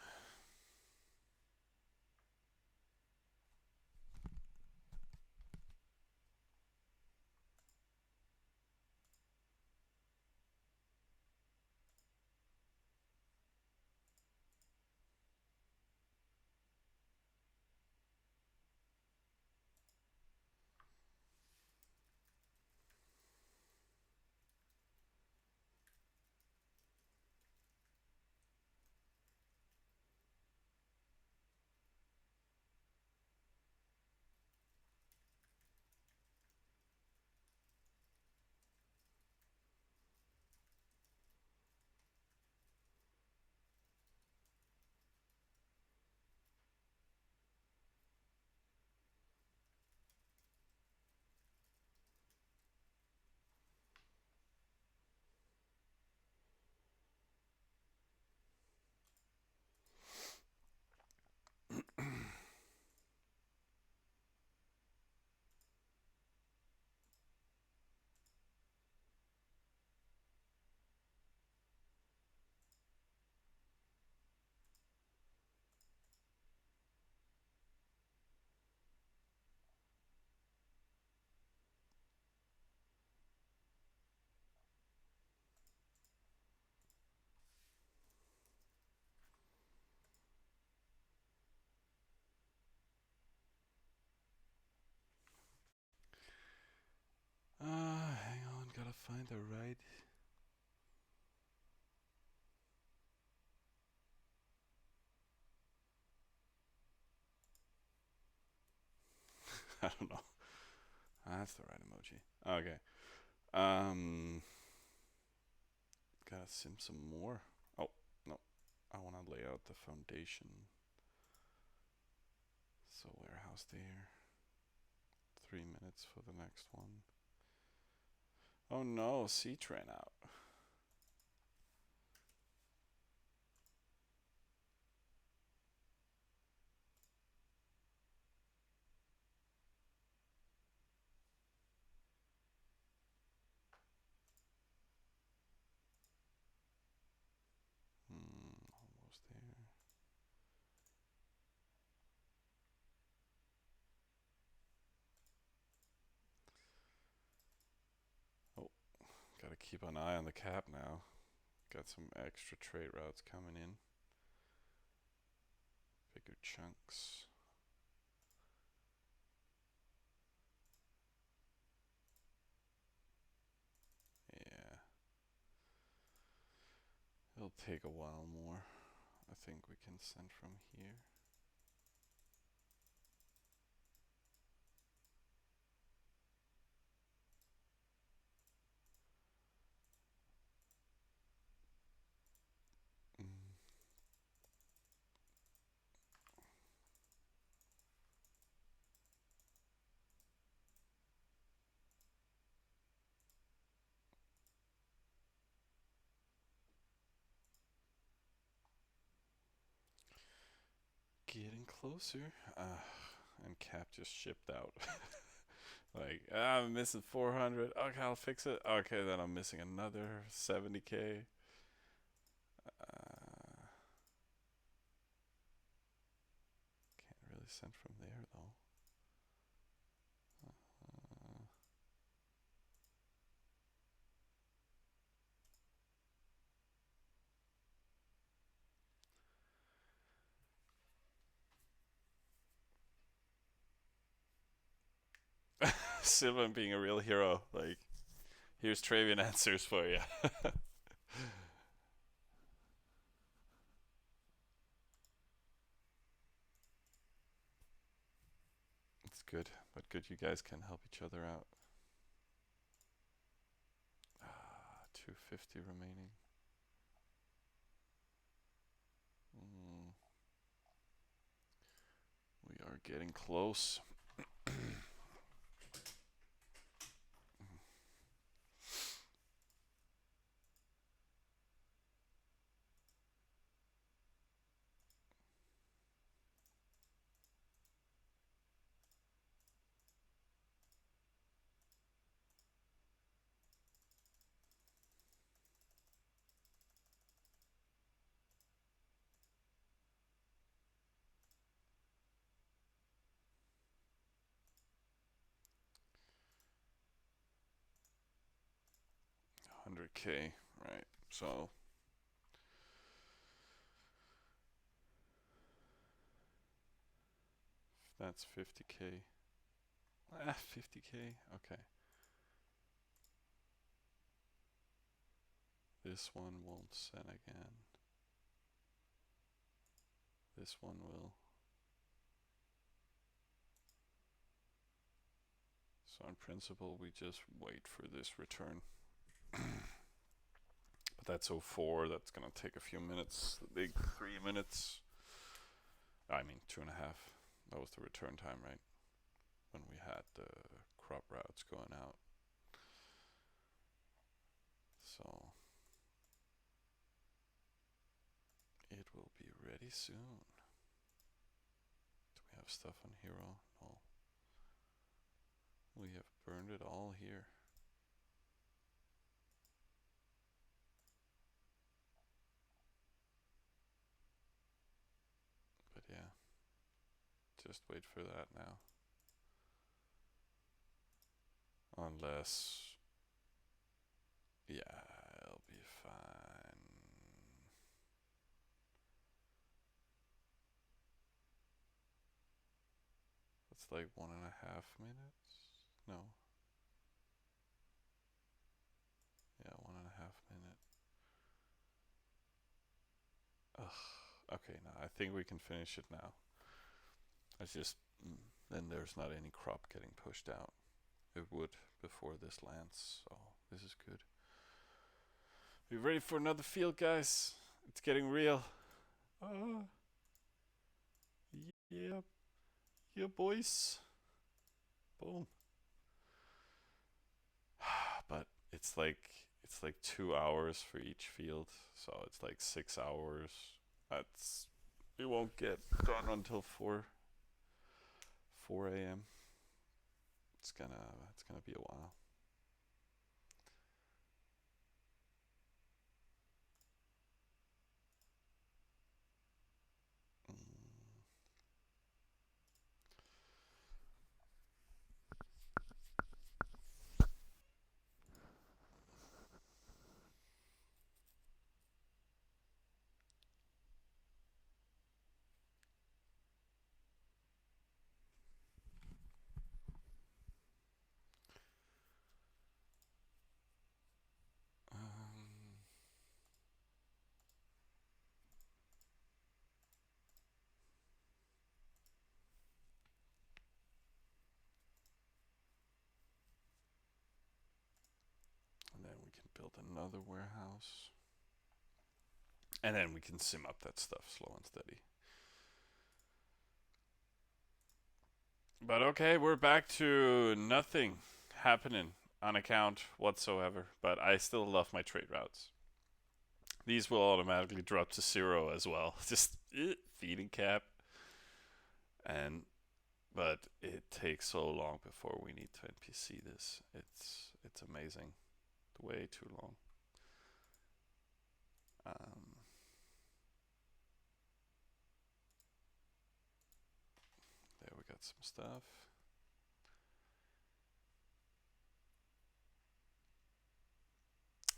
Hang on, gotta find the right. I don't know. That's the right emoji. Okay. Um, gotta sim some more. Oh, no. I wanna lay out the foundation. So warehouse there. 3 minutes for the next one. Oh no, seat ran out. Almost there. Oh, gotta keep an eye on the cap now. Got some extra trade routes coming in. Bigger chunks. Yeah. It'll take a while more. I think we can send from here. Mm. Getting closer. And cap just shipped out. Like, I'm missing 400. Okay, I'll fix it. Okay, then I'm missing another 70k. Can't really send from there though. Uh, Sylvan being a real hero. Like, here's Travian answers for you. It's good, but good you guys can help each other out. 250 remaining. Mm, we are getting close. 100K, right? So that's 50K. 50K. Okay. This one won't send again. This one will. So in principle, we just wait for this return. But that's 04. That's gonna take a few minutes. The big 3 minutes. I mean 2.5. That was the return time, right? When we had the crop routes going out. So it will be ready soon. Do we have stuff on Hero? No. We have burned it all here. But yeah, just wait for that now. Unless, yeah, it'll be fine. It's like 1.5 minutes. No. Yeah, 1.5 minute. Ugh. Okay, now I think we can finish it now. It's just then there's not any crop getting pushed out. It would before this lands, so this is good. Be ready for another field, guys. It's getting real. Uh, yeah, yeah, boys. Boom. But it's like 2 hours for each field, so it's like 6 hours. That's it won't get done until 4 a.m. It's gonna be a while. Mm. Um, and then we can build another warehouse, and then we can sim up that stuff slow and steady. But okay, we're back to nothing happening on account whatsoever. But I still love my trade routes. These will automatically drop to 0 as well. Just feeding cap, and but it takes so long before we need to NPC this. It's amazing, way too long. Um, there we got some stuff.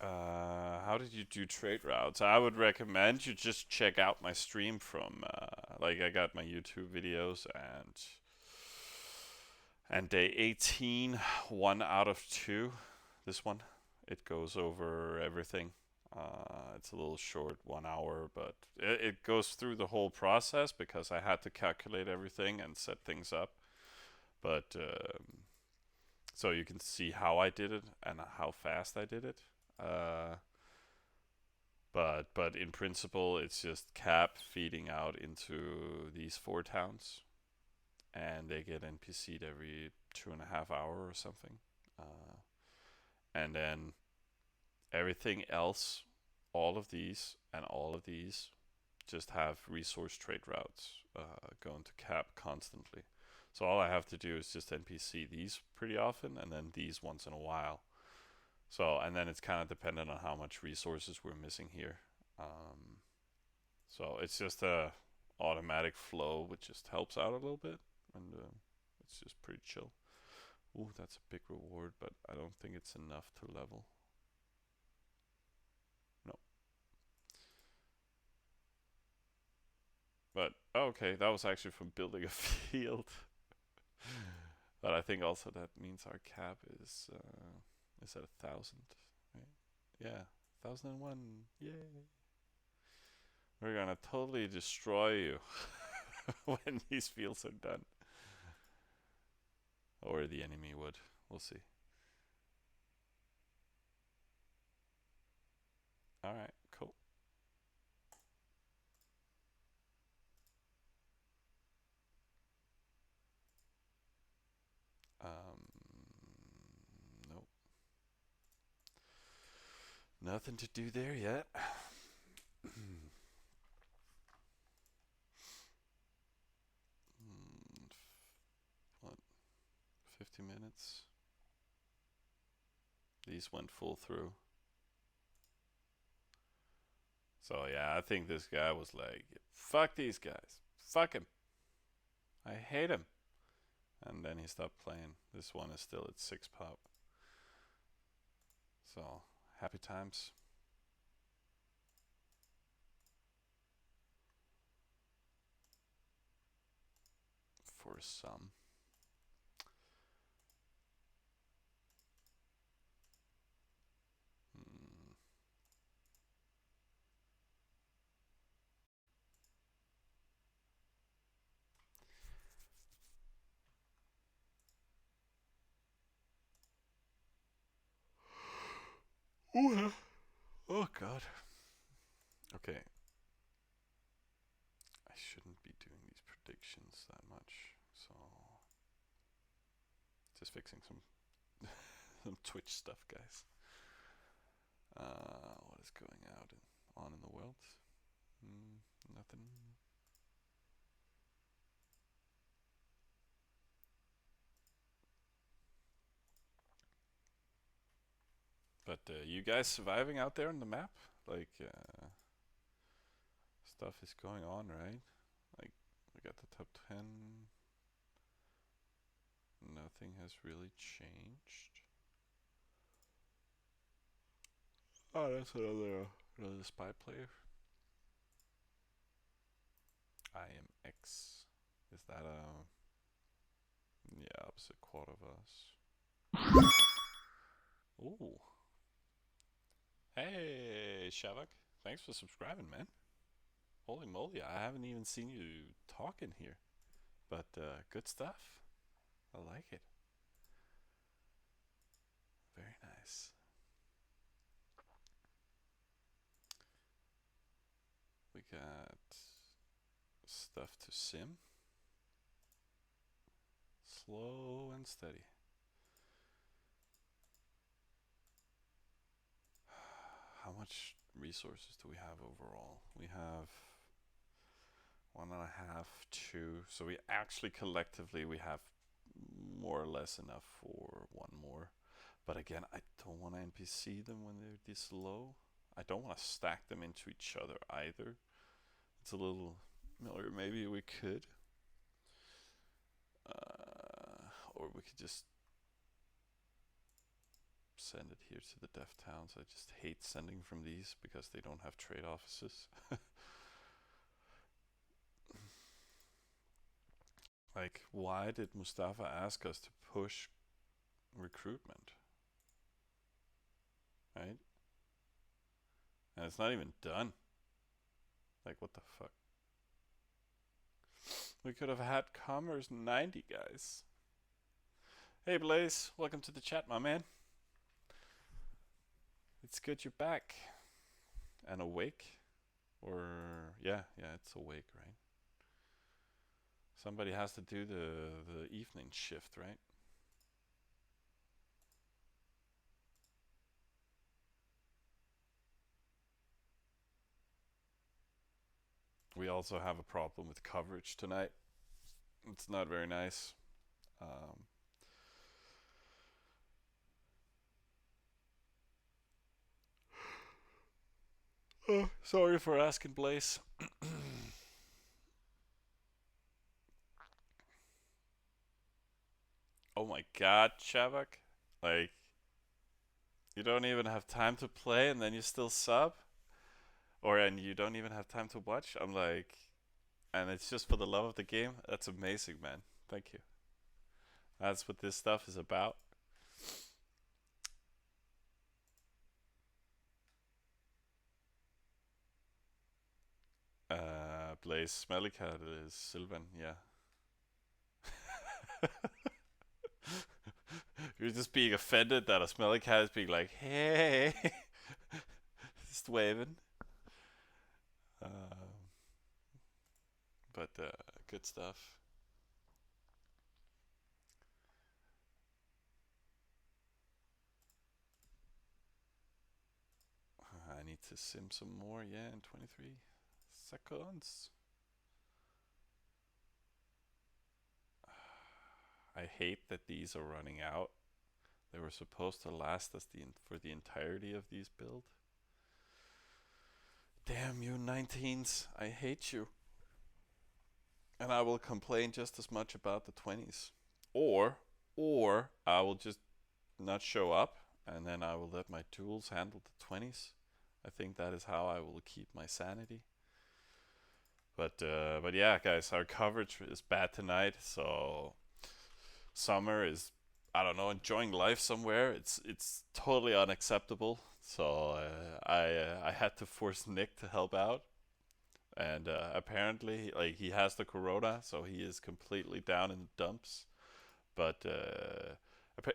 How did you do trade routes? I would recommend you just check out my stream from like I got my YouTube videos and And day 18, 1 out of 2. This one, it goes over everything. It's a little short, 1 hour, but it goes through the whole process because I had to calculate everything and set things up. But so you can see how I did it and how fast I did it. Uh, but in principle, it's just Cap feeding out into these 4 towns, and they get NPC'd every 2.5 hours or something. Uh, and then everything else, all of these and all of these, just have resource trade routes going to Cap constantly. So all I have to do is just NPC these pretty often, and then these once in a while. So and then it's kind of dependent on how much resources we're missing here. Um, so it's just a automatic flow, which just helps out a little bit, and it's just pretty chill. Ooh, that's a big reward, but I don't think it's enough to level. No. But okay, that was actually from building a field. But I think also that means our cap is at 1,000. Right? Yeah, 1,001. Yay! We're gonna totally destroy you when these fields are done, or the enemy would. We'll see. All right, cool. Nope, nothing to do there yet. What? 50 minutes. These went full through. So yeah, I think this guy was like, "Fuck these guys. Fuck him. I hate him." And then he stopped playing. This one is still at 6 pop. So happy times for some. Hmm. Ooh. Oh god. Okay. I shouldn't be doing these predictions that much. So just fixing some some Twitch stuff, guys. What is going on in the world? Nothing. But you guys surviving out there on the map? Like stuff is going on, right? Like we got the top 10. Nothing has really changed. Oh, that's another spy player. I am X. Is that a yeah opposite quad of us? Ooh, hey Shavak, thanks for subscribing, man. Holy moly, I haven't even seen you talk in here, but good stuff. I like it. Very nice. We got stuff to sim. Slow and steady. How much resources do we have overall? We have 1.5, 2. So we actually collectively we have more or less enough for one more. But again, I don't want to NPC them when they're this low. I don't want to stack them into each other either. It's a little, or maybe we could, or we could just send it here to the dev towns. I just hate sending from these because they don't have trade offices. Like, why did Mustafa ask us to push recruitment? Right? And it's not even done. Like, what the fuck? We could have had Commerce 90, guys. Hey, Blaze. Welcome to the chat, my man. It's good you're back. And awake. Or, yeah, it's awake, right? Somebody has to do the evening shift, right? We also have a problem with coverage tonight. It's not very nice. Um, Sorry for asking, Blaze. Oh my god, Shavak. Like, you don't even have time to play and then you still sub? And you don't even have time to watch? I'm like, and it's just for the love of the game? That's amazing, man. Thank you. That's what this stuff is about. Blaze Smelly Cat is Sylvan, yeah. You're just being offended that a smelly cat is being like, hey, just waving. Uh, but good stuff. I need to sim some more, yeah, in 23 seconds. I hate that these are running out. They were supposed to last us for the entirety of these builds. Damn you 19s, I hate you. And I will complain just as much about the 20s. Or or I will just not show up and then I will let my tools handle the 20s. I think that is how I will keep my sanity. But yeah, guys, our coverage is bad tonight. So Summer is, I don't know, enjoying life somewhere. It's totally unacceptable. So I had to force Nick to help out, and apparently like he has the corona, so he is completely down in the dumps. But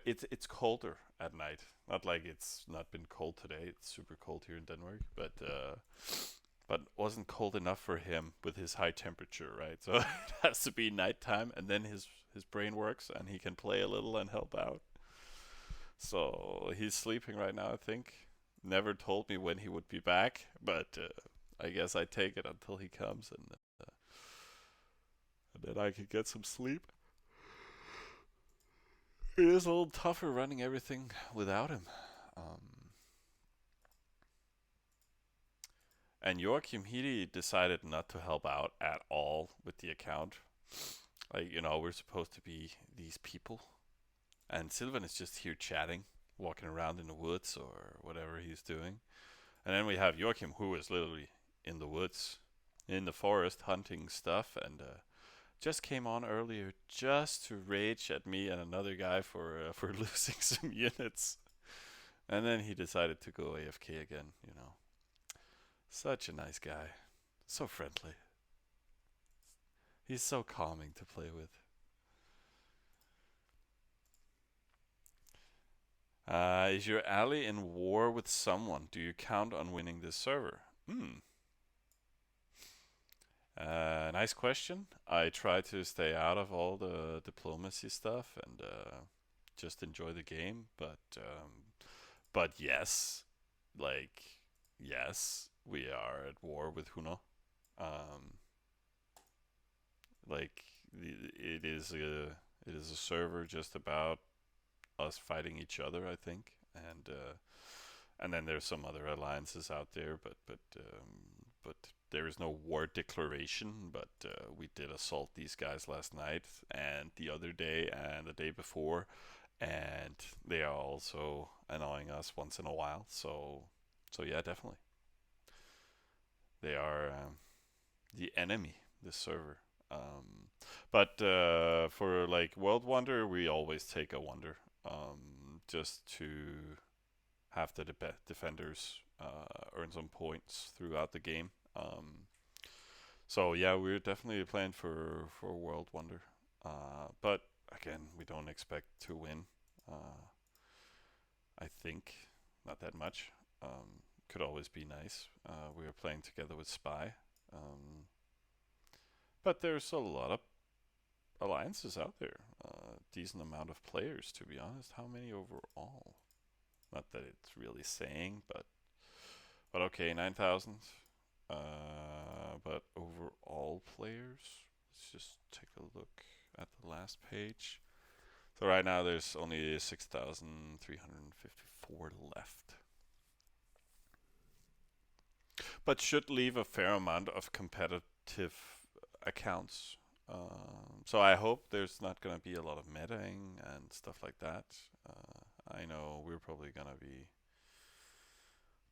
it's colder at night. Not like it's not been cold today. It's super cold here in Denmark, but wasn't cold enough for him with his high temperature, right? So it has to be nighttime, and then his brain works, and he can play a little and help out. So he's sleeping right now, I think. Never told me when he would be back, but I guess I take it until he comes, and then I can get some sleep. It is a little tougher running everything without him. Um, and Joachim, he decided not to help out at all with the account. Like, we're supposed to be these people. And Sylvan is just here chatting, walking around in the woods or whatever he's doing. And then we have Joachim, who is literally in the woods, in the forest, hunting stuff, and just came on earlier just to rage at me and another guy for losing some units. And then he decided to go AFK again, Such a nice guy. So friendly. He's so calming to play with. Is your ally in war with someone? Do you count on winning this server? Nice question. I try to stay out of all the diplomacy stuff and just enjoy the game. But yes, like yes, we are at war with Huno. Um, like it is a server just about us fighting each other, I think, and then there's some other alliances out there, but there is no war declaration. But we did assault these guys last night and the other day and the day before, and they are also annoying us once in a while. So yeah, definitely, they are the enemy. This server. But for like World Wonder, we always take a Wonder, just to have the defenders earn some points throughout the game. So yeah, we're definitely playing for World Wonder. But again, we don't expect to win. Uh, I think not that much. Could always be nice. We are playing together with Spy, but there's a lot of alliances out there. Decent amount of players, to be honest. How many overall? Not that it's really saying, but okay, 9,000. But overall players, let's just take a look at the last page. So right now there's only 6,354 left, but should leave a fair amount of competitive accounts. So I hope there's not gonna be a lot of metaing and stuff like that. I know we're probably gonna be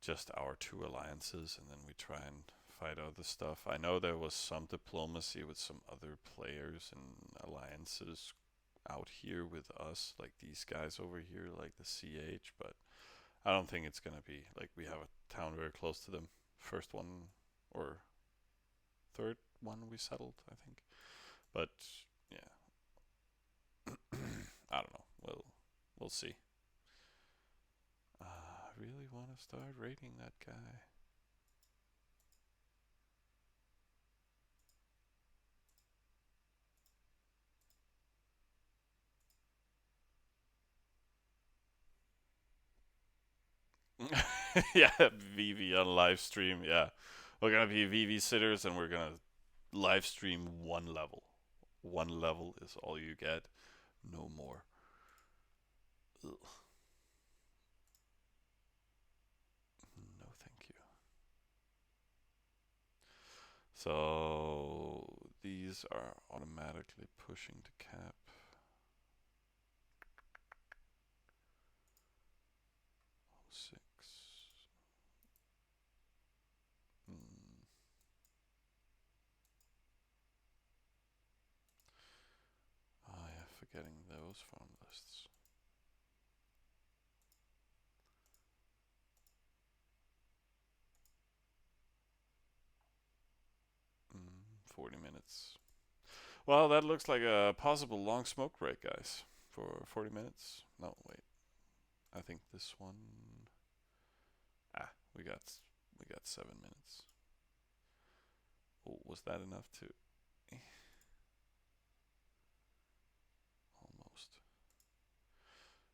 just our two alliances, and then we try and fight other stuff. I know there was some diplomacy with some other players and alliances out here with us, like these guys over here, like the CH, but I don't think it's gonna be like we have a town very close to them. First one or third one we settled, I think. But yeah, I don't know. We'll see. I really want to start rating that guy. Yeah, VV on live stream. Yeah, we're gonna be VV sitters, and we're gonna live stream one level. One level is all you get, no more. Ugh. No, thank you. So these are automatically pushing to cap. 6. Mm. Oh yeah, forgetting those farm lists. 40 minutes. Well, that looks like a possible long smoke break, guys. For 40 minutes. No, wait. I think this one. Ah, we got 7 minutes. Oh, was that enough to? Almost.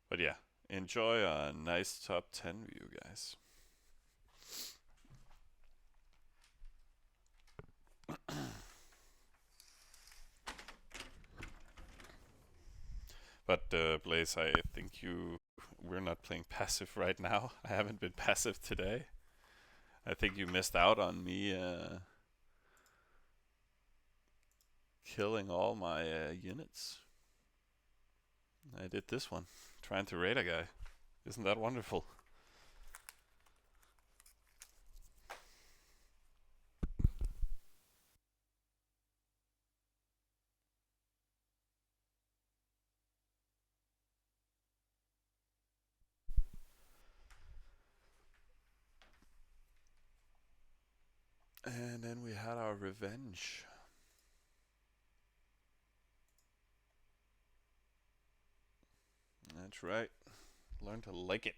But yeah, enjoy a nice top 10 view, guys. But Blaze, I think we're not playing passive right now. I haven't been passive today. I think you missed out on me killing all my units. I did this one, trying to raid a guy. Isn't that wonderful? And then we had our revenge. That's right. Learn to like it.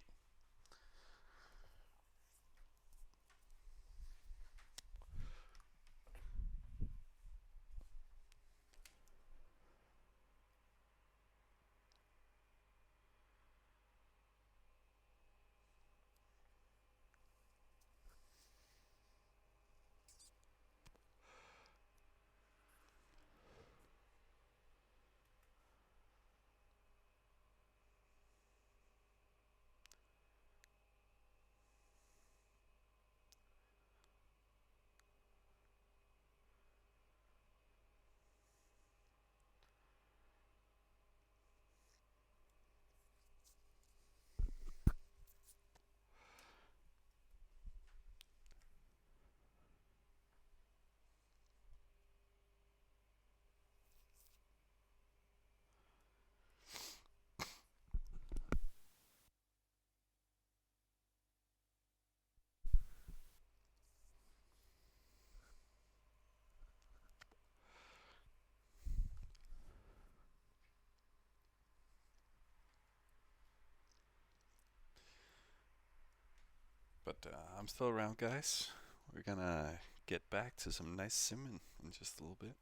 I'm still around, guys. We're gonna get back to some nice simming in just a little bit.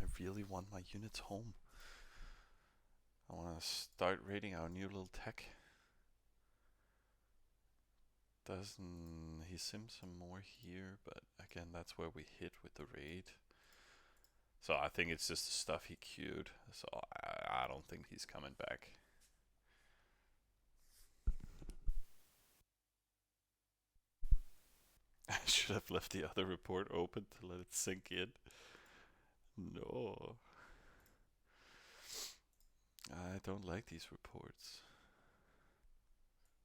I really want my units home. I want to start raiding our new little tech. Doesn't he sim some more here? But again, that's where we hit with the raid. So I think it's just the stuff he queued. So I don't think he's coming back. I should have left the other report open to let it sink in. No. I don't like these reports.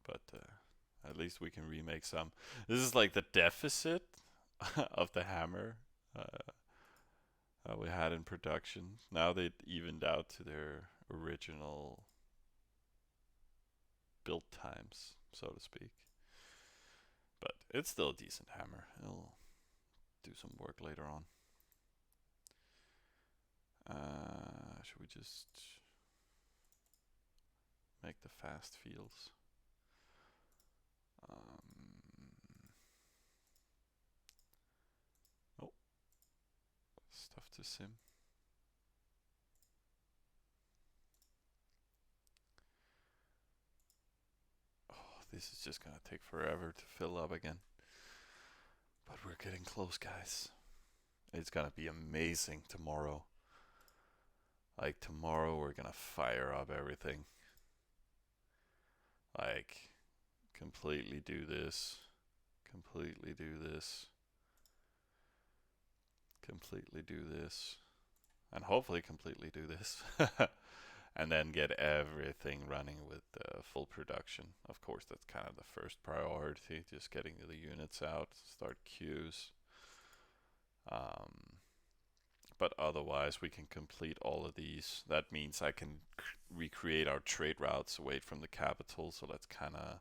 But at least we can remake some. This is like the deficit of the hammer we had in production. Now they evened out to their original build times, so to speak. But it's still a decent hammer. It'll do some work later on. Should we just make the fast fields? Oh, stuff to sim. Oh, this is just gonna take forever to fill up again. But we're getting close, guys. It's gonna be amazing tomorrow. Like tomorrow we're gonna fire up everything. Like completely do this. Completely do this. Completely do this. And hopefully completely do this. And then get everything running with full production. Of course, that's kind of the first priority, just getting the units out, start queues. But otherwise, we can complete all of these. That means I can recreate our trade routes away from the capital. So that's kind of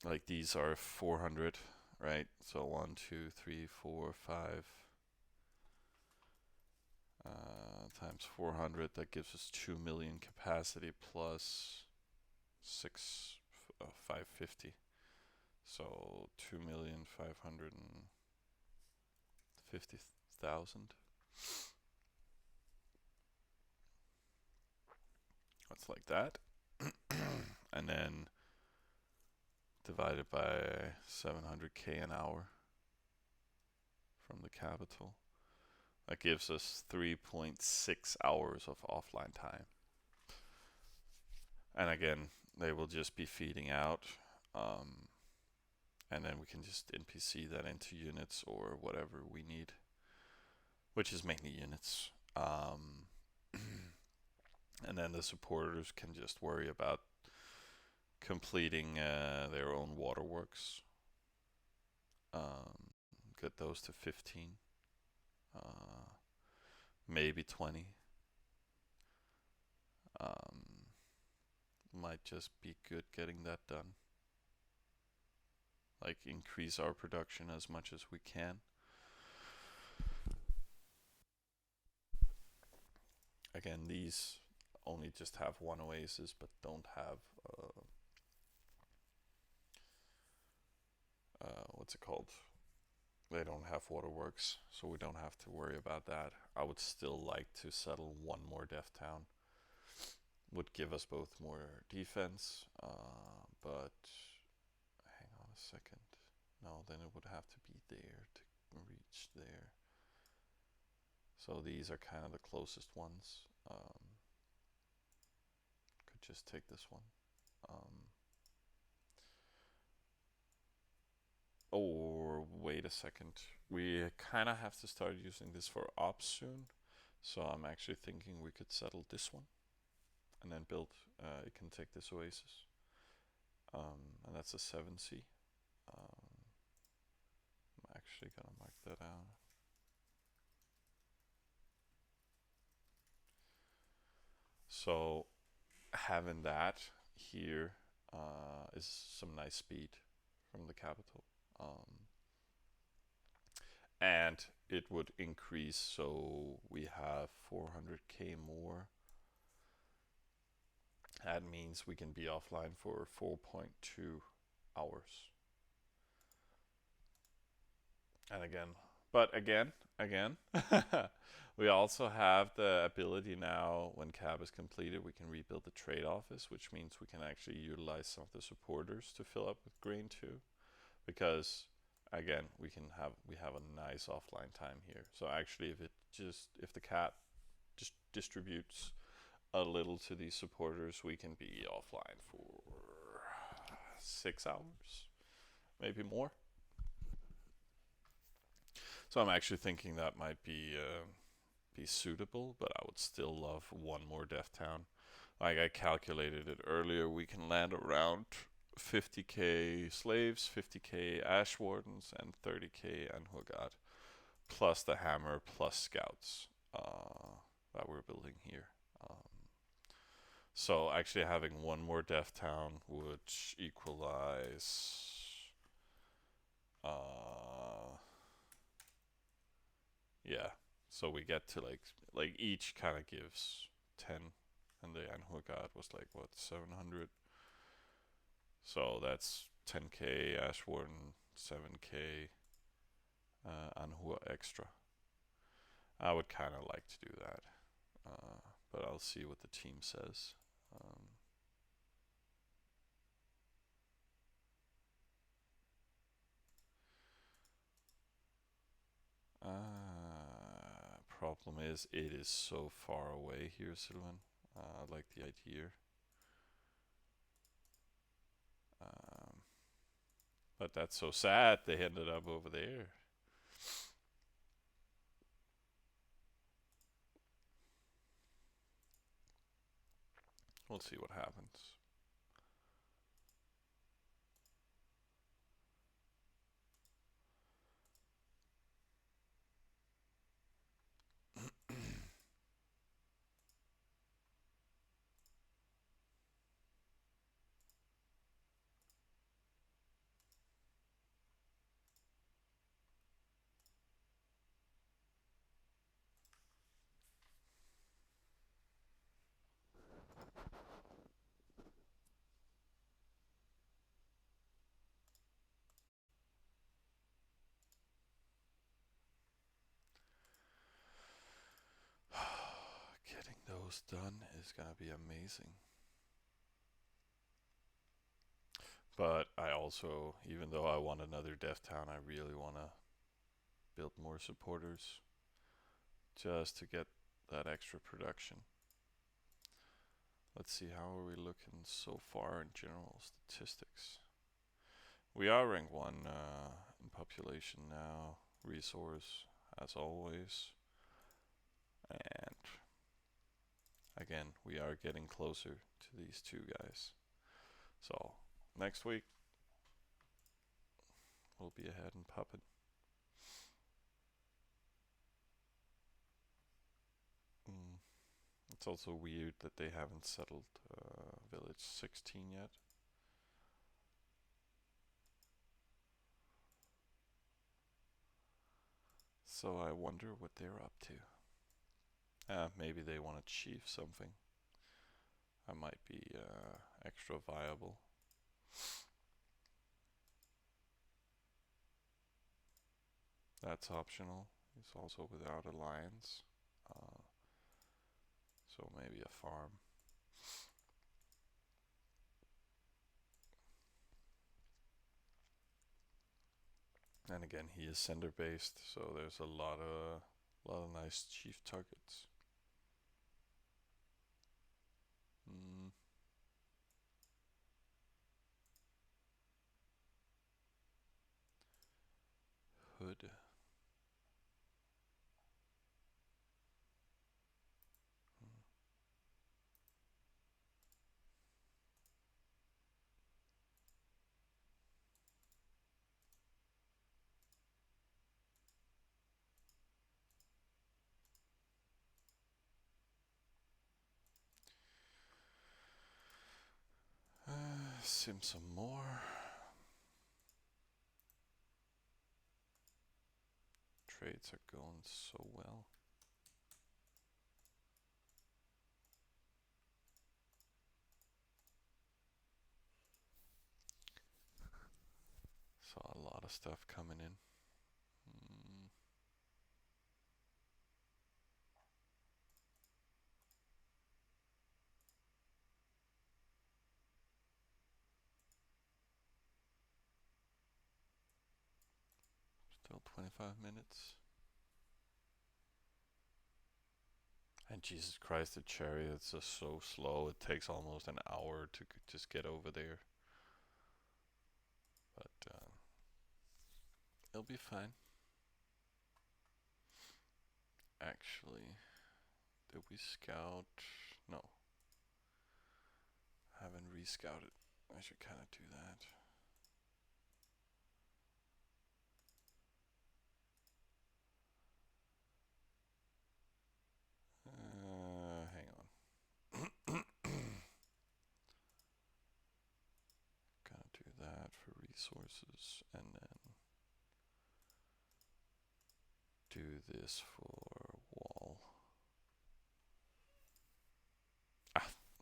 like these are 400, right? So 1, 2, 3, 4, 5 times 400. That gives us 2 million capacity plus 550. So 2,550,000. That's like that. And then divided by 700k an hour from the capital. That gives us 3.6 hours of offline time. And again, they will just be feeding out. And then we can just NPC that into units or whatever we need, which is mainly units. And then the supporters can just worry about completing their own waterworks. Get those to 15, maybe 20. Might just be good getting that done. Like increase our production as much as we can. Again, these only just have one oasis but don't have what's it called? They don't have waterworks, so we don't have to worry about that. I would still like to settle one more death town. Would give us both more defense, but hang on a second. No, then it would have to be there to reach there. So these are kind of the closest ones. Could just take this one. Or wait a second. We kind of have to start using this for ops soon. So I'm actually thinking we could settle this one and then build. It can take this oasis. And that's a 7C. I'm actually gonna mark that out. So having that here is some nice speed from the capital. And it would increase, so we have 400k more. That means we can be offline for 4.2 hours. And again, we also have the ability now, when CAB is completed, we can rebuild the trade office, which means we can actually utilize some of the supporters to fill up with grain too. Because again, we have a nice offline time here. So actually, if the cat just distributes a little to these supporters, we can be offline for 6 hours, maybe more. So I'm actually thinking that might be suitable, but I would still love one more death town. Like I calculated it earlier, we can land around 50k slaves, 50k ash wardens, and 30k Anhugad, plus the hammer, plus scouts that we're building here. So actually having one more death town would equalize yeah. So we get to like each kind of gives 10, and the Anhugad was like what 700. So that's 10k Ash Warden, 7k Anhua extra. I would kind of like to do that, but I'll see what the team says. Problem is, it is so far away here, Sylvan. I like the idea. Um, but that's so sad they ended up over there. We'll see what happens. Getting those done is gonna be amazing. But I also, even though I want another Death Town, I really want to build more supporters just to get that extra production. Let's see, how are we looking so far in general statistics? We are rank 1 in population now, resource as always, and again, we are getting closer to these two guys. So next week we'll be ahead and popping. Mm. It's also weird that they haven't settled village 16 yet. So I wonder what they're up to. Maybe they want to chief something. That might be extra viable. That's optional. It's also without alliance. Uh, so maybe a farm. And again, he is center based, so there's a lot of nice chief targets. Mm, Hood. Sim some more. Trades are going so well. Saw a lot of stuff coming in. Mm, Still 25 minutes. And Jesus Christ, the chariots are so slow. It takes almost an hour to just get over there. But it'll be fine. Actually, did we scout? No, haven't re-scouted. I should kind of do that. Hang on. Gonna do that for resources and then do this for wall.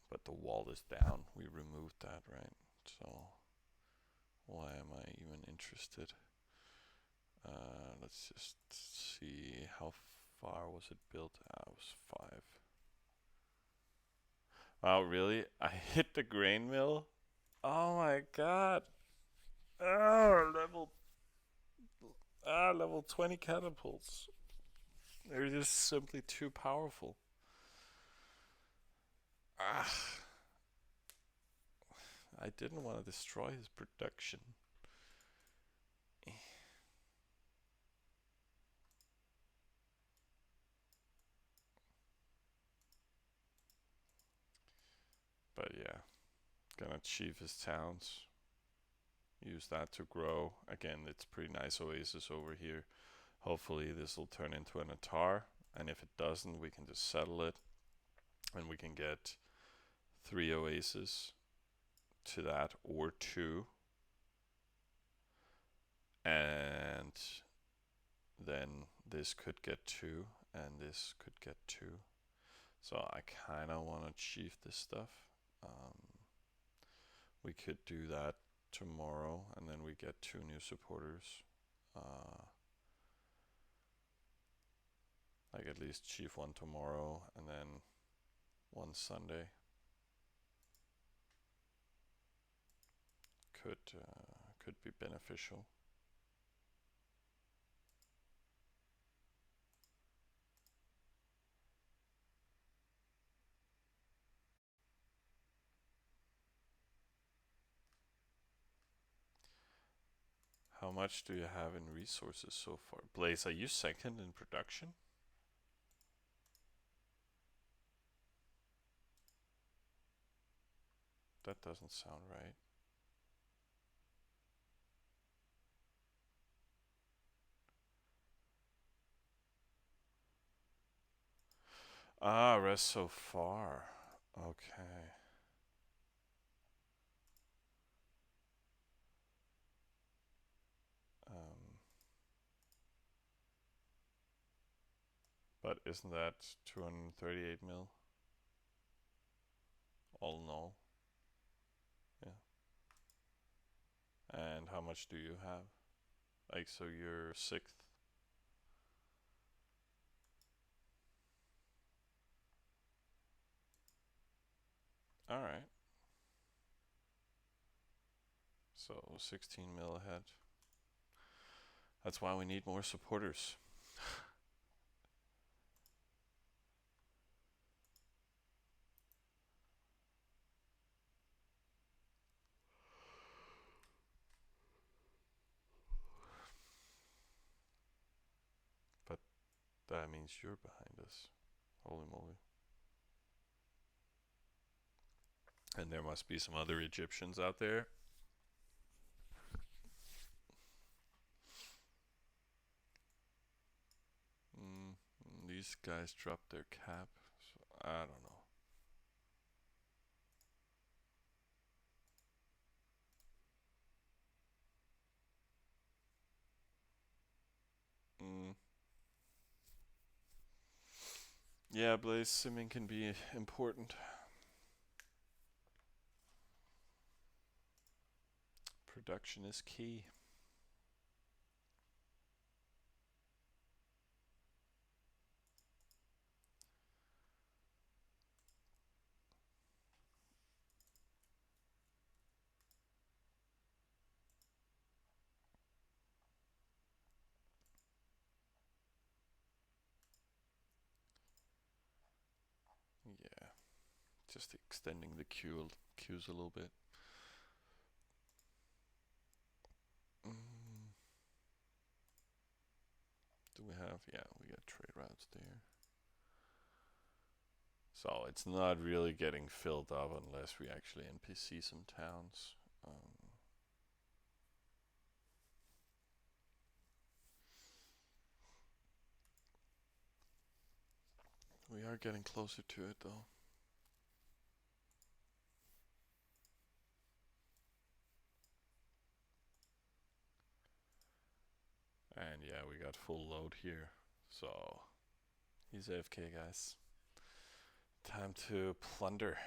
But the wall is down. We removed that, right? So why am I even interested? Let's just see how far was it built. It was 5. Wow, really? I hit the grain mill? Oh my god. Ah, level 20 catapults. They're just simply too powerful. Ah, I didn't want to destroy his production. But yeah, gonna achieve his towns. Use that to grow. Again, it's pretty nice oasis over here. Hopefully this will turn into an attar. And if it doesn't, we can just settle it. And we can get 3 oases to that, or 2. And then this could get 2, and this could get 2. So I kind of want to achieve this stuff. We could do that tomorrow, and then we get 2 new supporters. Like at least chief 1 tomorrow, and then 1 Sunday. Could be beneficial. How much do you have in resources so far? Blaze, are you second in production? That doesn't sound right. Ah, rest so far. Okay. Um, but isn't that 238 mil? All in all. Yeah. And how much do you have? Like, so you're sixth. All right. So 16 mil ahead. That's why we need more supporters. But that means you're behind us. Holy moly. And there must be some other Egyptians out there. Mm, these guys dropped their cap. So I don't know. Mm, yeah, Blaze simming can be important. Production is key. Yeah, just extending the queues a little bit. Mm, do we have? Yeah, we got trade routes there. So it's not really getting filled up unless we actually NPC some towns. We are getting closer to it though. And yeah, we got full load here. So he's AFK, guys. Time to plunder.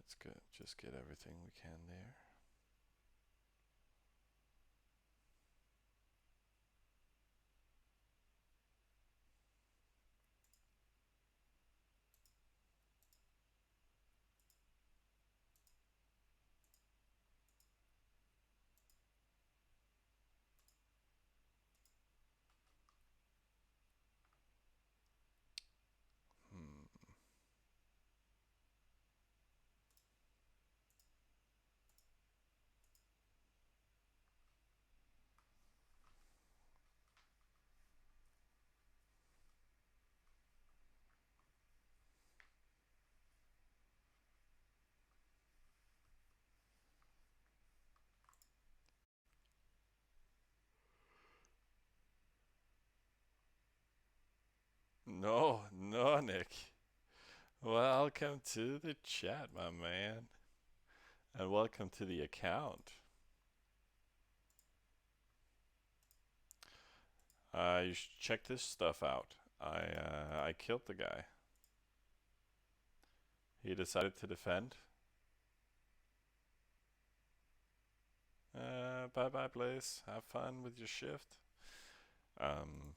Let's just get everything we can there. Hmm. No, no, Nick. Welcome to the chat, my man. And welcome to the account. You should check this stuff out. I killed the guy. He decided to defend. Bye bye, Blaze. Have fun with your shift. Um,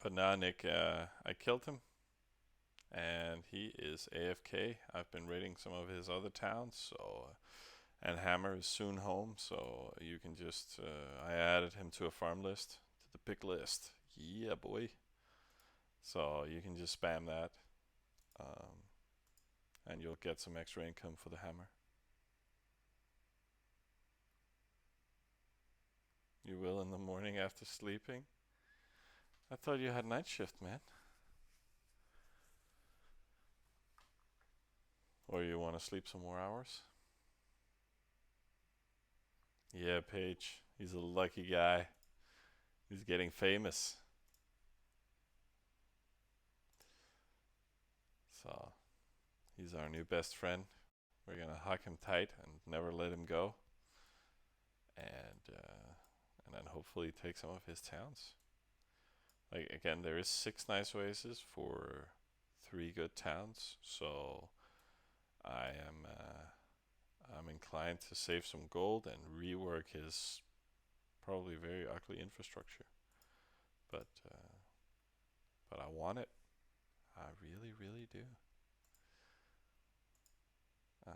but now, Nick, I killed him. And he is AFK. I've been raiding some of his other towns, so and Hammer is soon home, so you can just I added him to a farm list, to the big list. Yeah, boy. So you can just spam that, um, and you'll get some extra income for the Hammer. You will in the morning after sleeping. I thought you had night shift, man. Or you want to sleep some more hours? Yeah, Paige. He's a lucky guy. He's getting famous. So he's our new best friend. We're gonna hug him tight and never let him go, and then hopefully take some of his towns. Like again, there is 6 nice oases for 3 good towns, so I am I'm inclined to save some gold and rework his probably very ugly infrastructure. But but I want it. I really, really do. Um,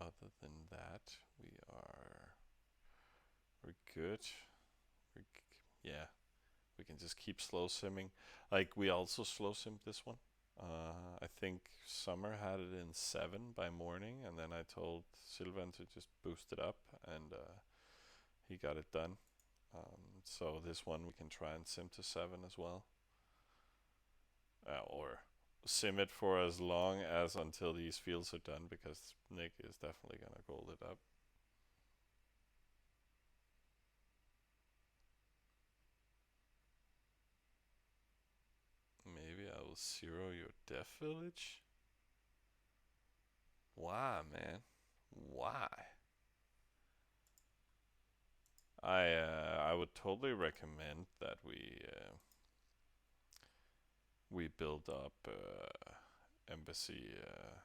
Other than that, we're good. We're, yeah, we can just keep slow simming. Like we also slow simmed this one. I think Summer had it in 7 by morning, and then I told Sylvan to just boost it up, and he got it done. So this one we can try and sim to 7 as well, or sim it for as long as until these fields are done, because Nick is definitely gonna gold it up. Maybe I will zero your death village. Why, man? Why? I would totally recommend that we build up embassy,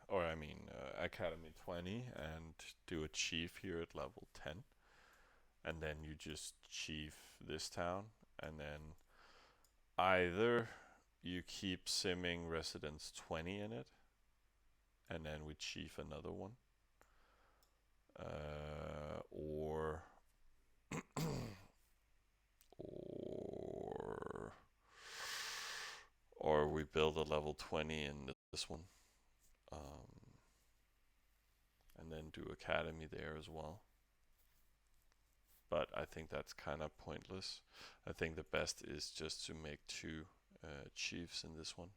or I mean Academy 20, and do a chief here at level 10, and then you just chief this town, and then either you keep simming residence 20 in it, and then we chief another one, or or or we build a level 20 in this one, um, and then do academy there as well. But I think that's kind of pointless. I think the best is just to make 2 chiefs in this one.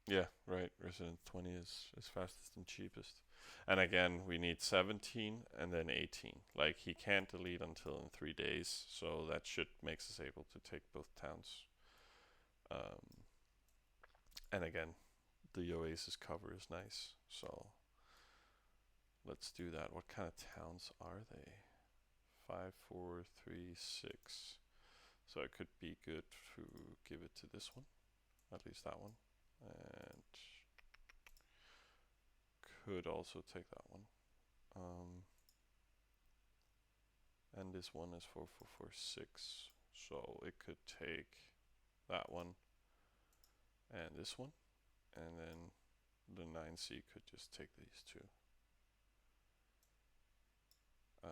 Yeah, right. Resident 20 is fastest and cheapest. And again, we need 17 and then 18. Like, he can't delete until in 3 days, so that should makes us able to take both towns. Um, and again, the Oasis cover is nice, so let's do that. What kind of towns are they? 5, 4, 3, 6. So it could be good to give it to this one, at least that one, and could also take that one. And this one is 4446, so it could take that one and this one, and then the 9C could just take these two. Um,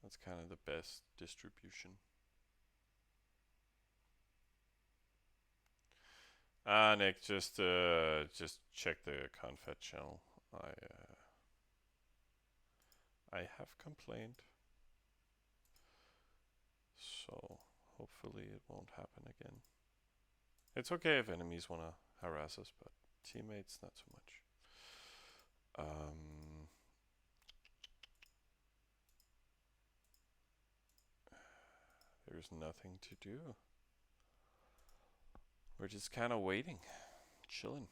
that's kind of the best distribution. Nick, just check the confet channel. I have complained, so hopefully it won't happen again. It's okay if enemies wanna harass us, but teammates not so much. There's nothing to do. We're just kind of waiting, chilling.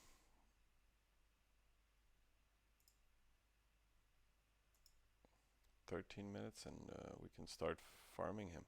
13 minutes and we can start farming him.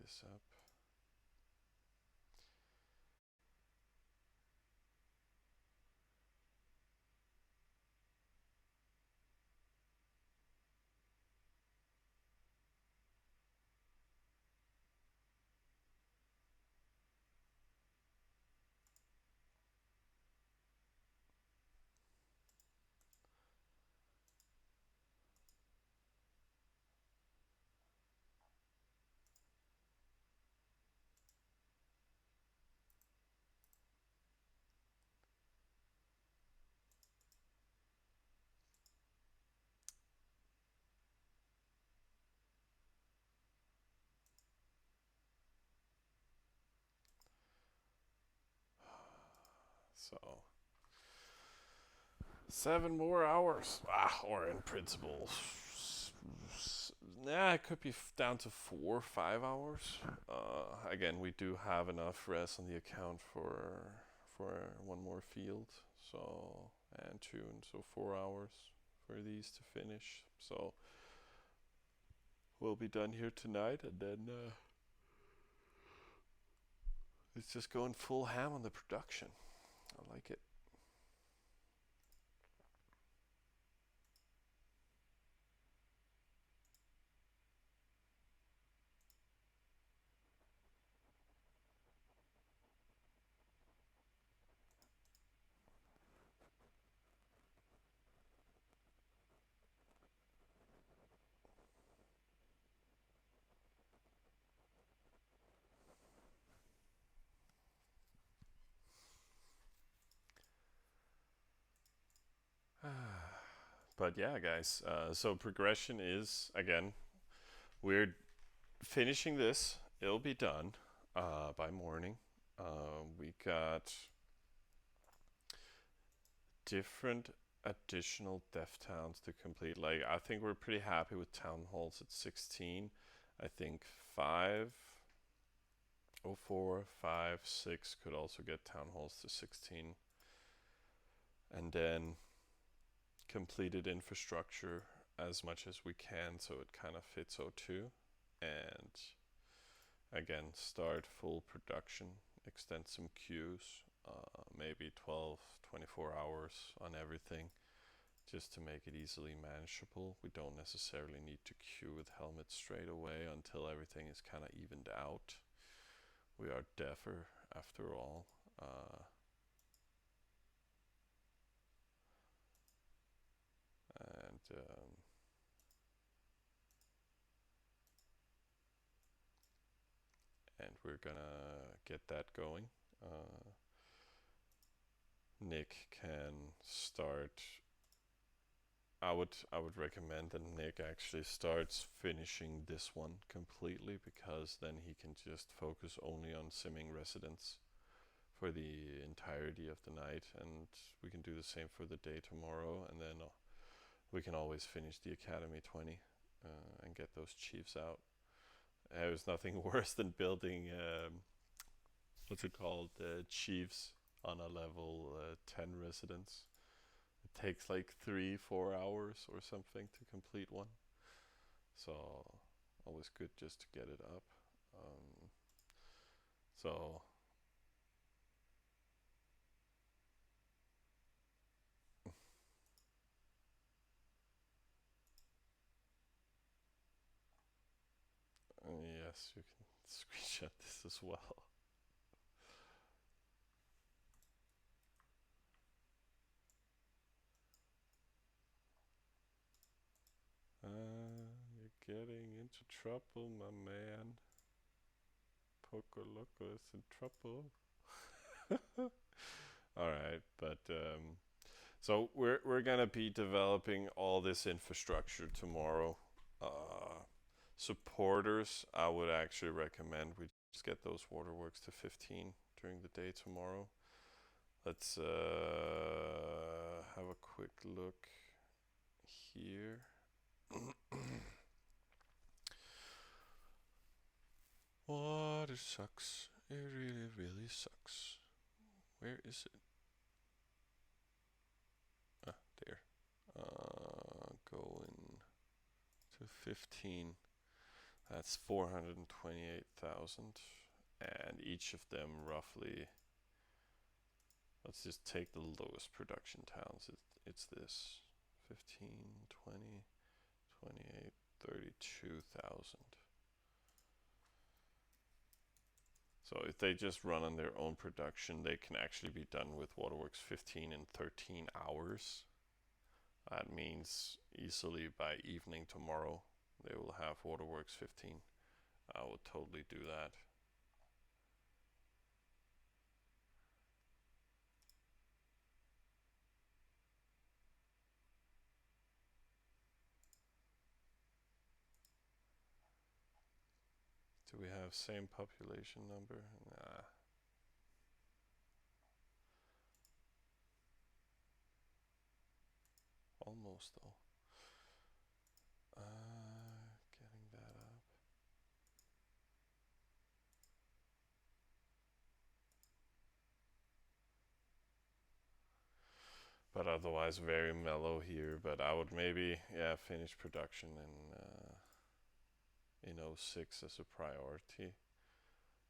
this up. So 7 more hours. Or in principle, it could be down to 4 or 5 hours. Again, we do have enough rest on the account for one more field. So and tune, so 4 hours for these to finish. So we'll be done here tonight, and then it's just going full ham on the production. I like it. But yeah, guys. So progression is, again, we're finishing this. It'll be done by morning. We got different additional dev towns to complete. Like, I think we're pretty happy with town halls at 16. I think 504, 5, 6 could also get town halls to 16. And then completed infrastructure as much as we can so it kind of fits O2. And again, start full production, extend some queues, maybe 12, 24 hours on everything, just to make it easily manageable. We don't necessarily need to queue with helmets straight away until everything is kind of evened out. We are defer after all. And we're gonna get that going. Nick can start. I would recommend that Nick actually starts finishing this one completely, because then he can just focus only on simming residents for the entirety of the night, and we can do the same for the day tomorrow, and then we can always finish the Academy 20 and get those chiefs out. There's nothing worse than building what's it called, chiefs on a level 10 residence. It takes like 3-4 hours or something to complete one. So always good just to get it up. So yes, you can screenshot this as well. You're getting into trouble, my man. Poco Loco is in trouble. All right, but so we're gonna be developing all this infrastructure tomorrow. Supporters, I would actually recommend we just get those waterworks to 15 during the day tomorrow. Let's have a quick look here. Water sucks. It really, really sucks. Where is it? There. Going to 15. That's 428,000. And each of them roughly, let's just take the lowest production towns. It's this 15, 20, 28, 32,000. So if they just run on their own production, they can actually be done with Waterworks 15 in 13 hours. That means easily by evening tomorrow, they will have Waterworks 15. I would totally do that. Do we have same population number? Nah. Almost though. Getting that up. But otherwise very mellow here. But I would maybe, yeah, finish production in 06 as a priority,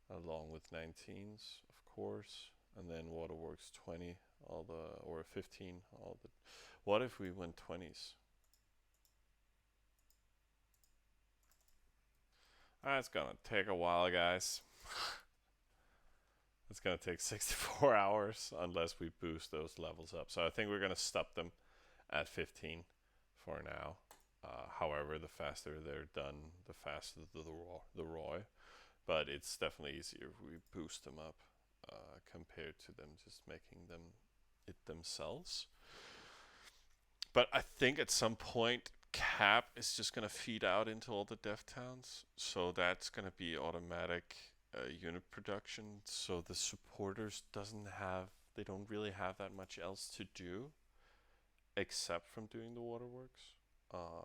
along with 19s, of course, and then Waterworks 20, all the or 15, all the. What if we went 20s? It's gonna take a while, guys. It's gonna take 64 hours unless we boost those levels up. So I think we're gonna stop them at 15 for now. However, the faster they're done, the faster the ROI. But it's definitely easier if we boost them up compared to them just making them it themselves. But I think at some point, Cap is just going to feed out into all the dev towns. So that's going to be automatic unit production. So the supporters they don't really have that much else to do except from doing the waterworks.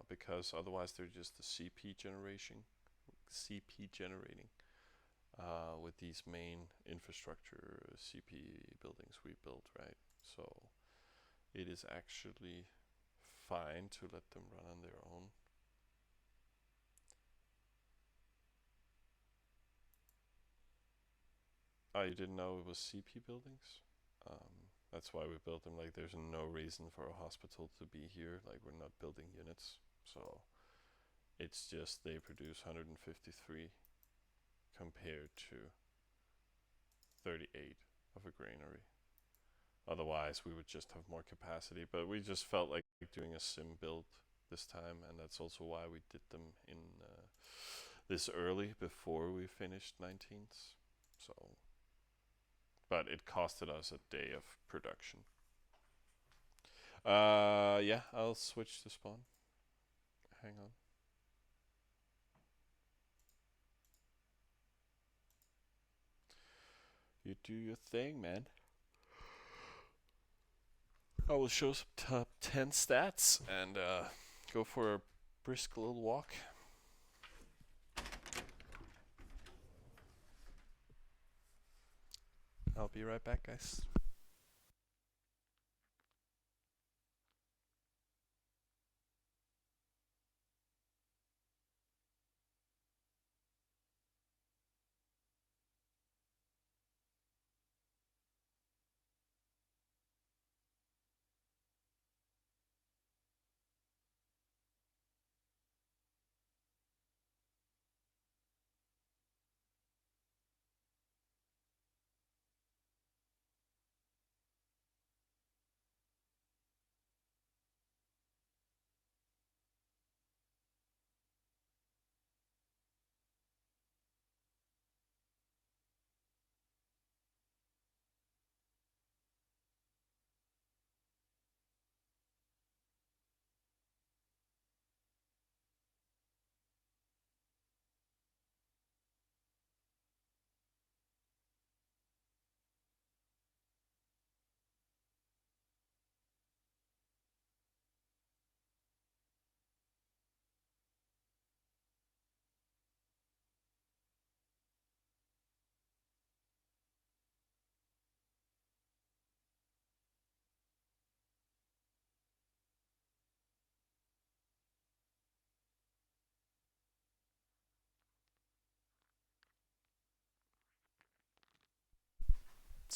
Because otherwise they're just the CP generating with these main infrastructure CP buildings we built, right? So it is actually fine to let them run on their own. Oh, you didn't know it was CP buildings? That's why we built them. Like, there's no reason for a hospital to be here. Like, we're not building units. So it's just they produce 153 compared to 38 of a granary. Otherwise, we would just have more capacity. But we just felt like doing a sim build this time, and that's also why we did them in this early before we finished 19th. So, but it costed us a day of production. Yeah, I'll switch to spawn. Hang on. You do your thing, man. I will show some top 10 stats and go for a brisk little walk. I'll be right back, guys.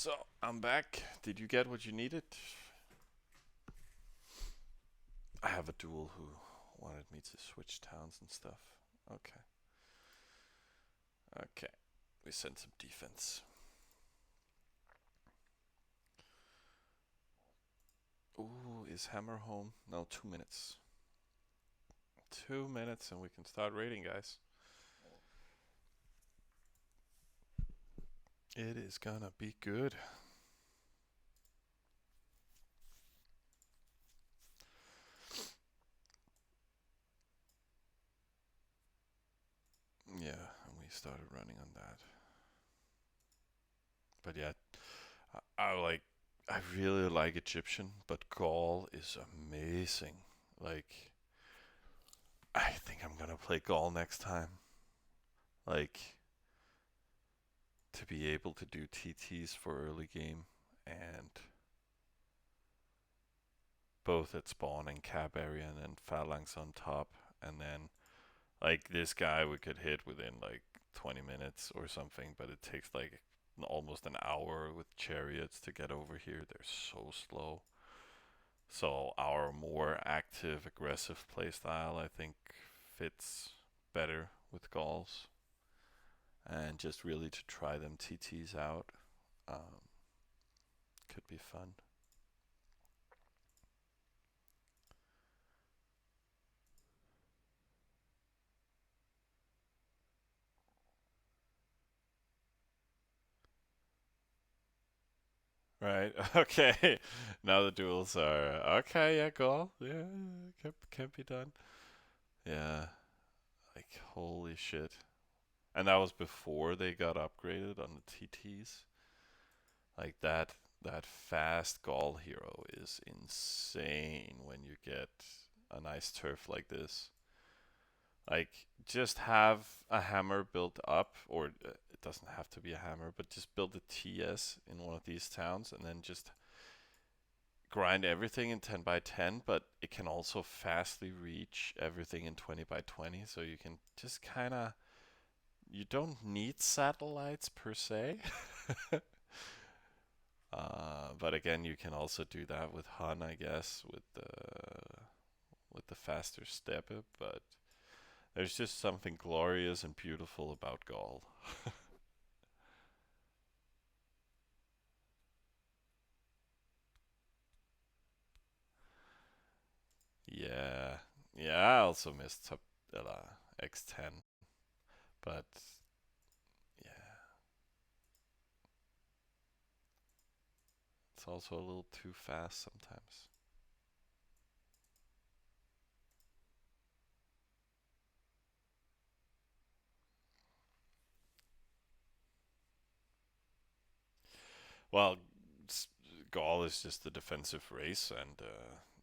So, I'm back. Did you get what you needed? I have a duel who wanted me to switch towns and stuff. Okay. Okay. We sent some defense. Ooh, is Hammer home? No, 2 minutes. 2 minutes and we can start raiding, guys. It is gonna be good. Yeah, and we started running on that. But yeah, I really like Egyptian, but Gaul is amazing. Like, I think I'm gonna play Gaul next time. Like, to be able to do TTs for early game and both at spawn and cab area and then phalanx on top, and then like this guy we could hit within like 20 minutes or something, but it takes like almost an hour with chariots to get over here. They're so slow. So our more active, aggressive playstyle, I think, fits better with Gauls, and just really to try them TTs out um, could be fun. Right. Okay. Now the duels are okay. Yeah, Gaul. Yeah, can be done. Yeah. Like holy shit. And that was before they got upgraded on the TTs. Like that fast Gaul hero is insane when you get a nice turf like this. Like just have a hammer built up, or it doesn't have to be a hammer, but just build a TS in one of these towns, and then just grind everything in 10 by 10, but it can also fastly reach everything in 20 by 20, so you can just kind of, you don't need satellites per se. But again, you can also do that with Hun, I guess, with the faster step up. But there's just something glorious and beautiful about Gaul. Yeah, yeah. I also missed X10, but yeah, it's also a little too fast sometimes. Well, Gaul is just a defensive race, and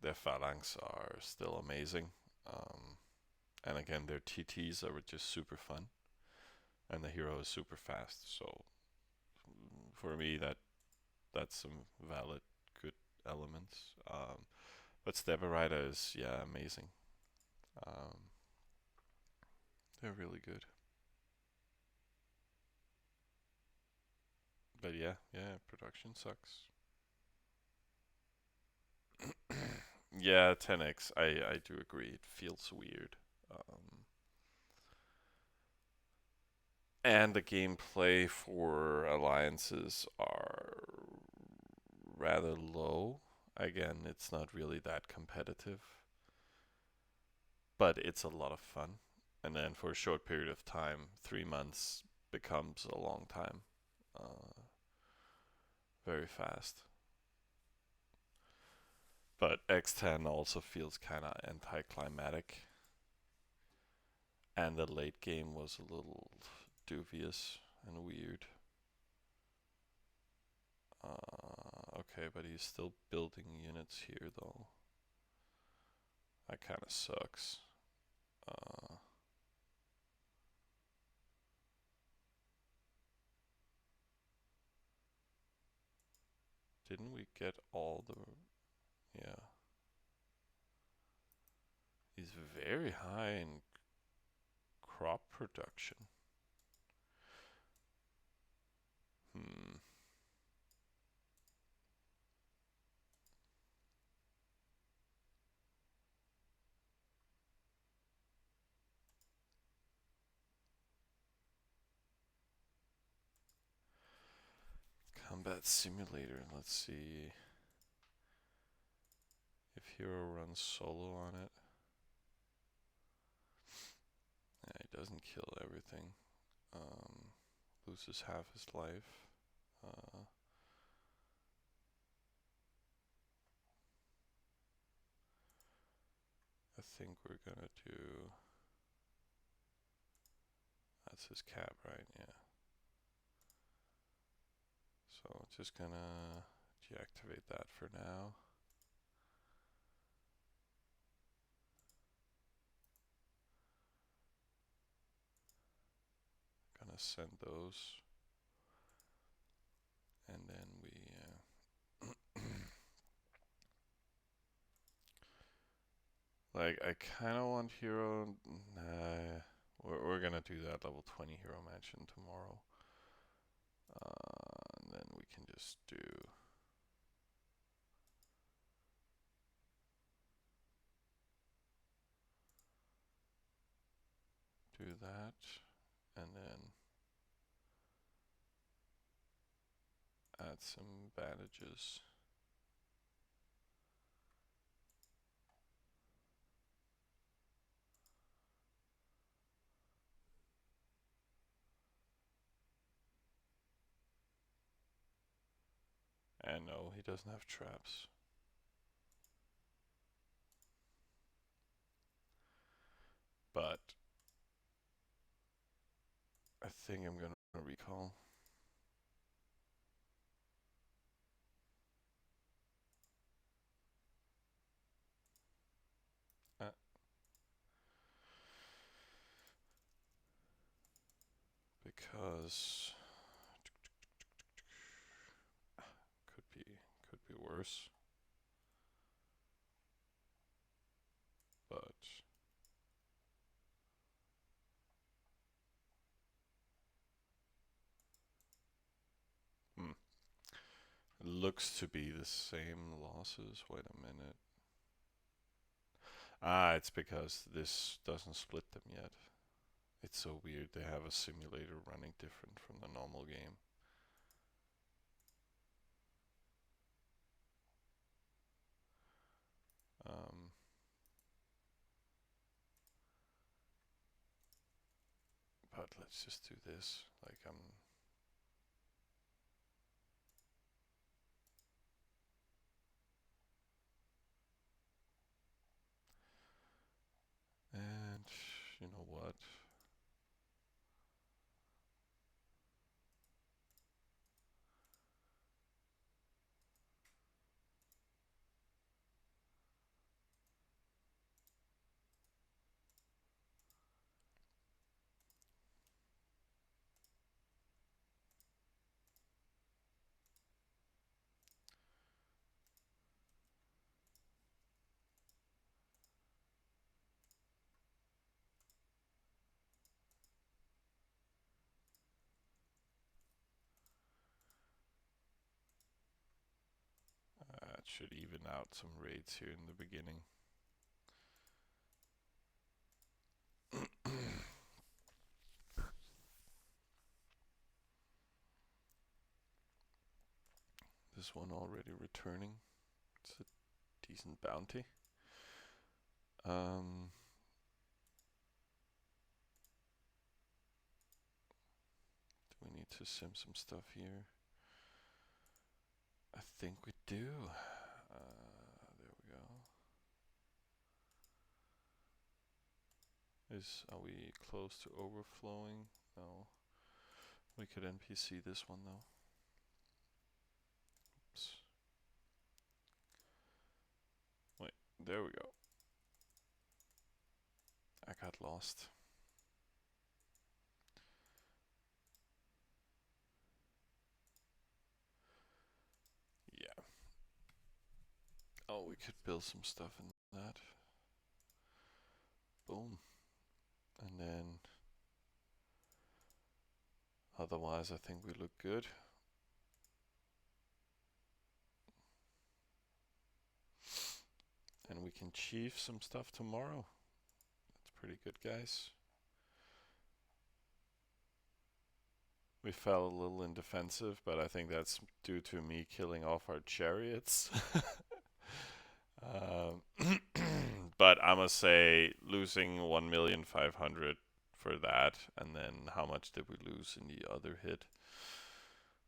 their phalanx are still amazing. Um, and again, their TTs are just super fun, and the hero is super fast. So for me, that's some valid good elements. But Stebarita is amazing. Um, they're really good. But yeah, production sucks. Yeah, 10x. I do agree. It feels weird. Um, and the gameplay for alliances are rather low. Again, it's not really that competitive, but it's a lot of fun. And then for a short period of time, 3 months becomes a long time. Uh, very fast. But X10 also feels kind of anticlimactic, and the late game was a little dubious and weird. Okay, but he's still building units here though. That kind of sucks. Uh, didn't we get all the? Yeah, he's very high in crop production. Hmm. combat simulator. Let's see if Hero runs solo on it. Yeah, he doesn't kill everything. Loses half his life. I think we're gonna do. That's his cap, right? Yeah. So just gonna deactivate that for now. Gonna send those, and then we. Like, I kind of want hero. Nah, we're gonna do that level 20 hero mansion tomorrow. And then we can just do. Do that, and then add some bandages. And no, he doesn't have traps. But I think I'm gonna recall. Because could be worse. But it looks to be the same losses. Wait a minute. It's because this doesn't split them yet. It's so weird. They have a simulator running different from the normal game. But let's just do this. Like and you know what? It should even out some raids here in the beginning. This one already returning. It's a decent bounty. Do we need to sim some stuff here? I think we do. There we go. Are we close to overflowing? No. We could NPC this one though. Oops. Wait, there we go. I got lost. Yeah. Oh, we could build some stuff in that. Boom. And then otherwise I think we look good. And we can chief some stuff tomorrow. That's pretty good, guys. We fell a little in defensive, but I think that's due to me killing off our chariots. um, but I must say, losing 1,500,000 for that, and then how much did we lose in the other hit?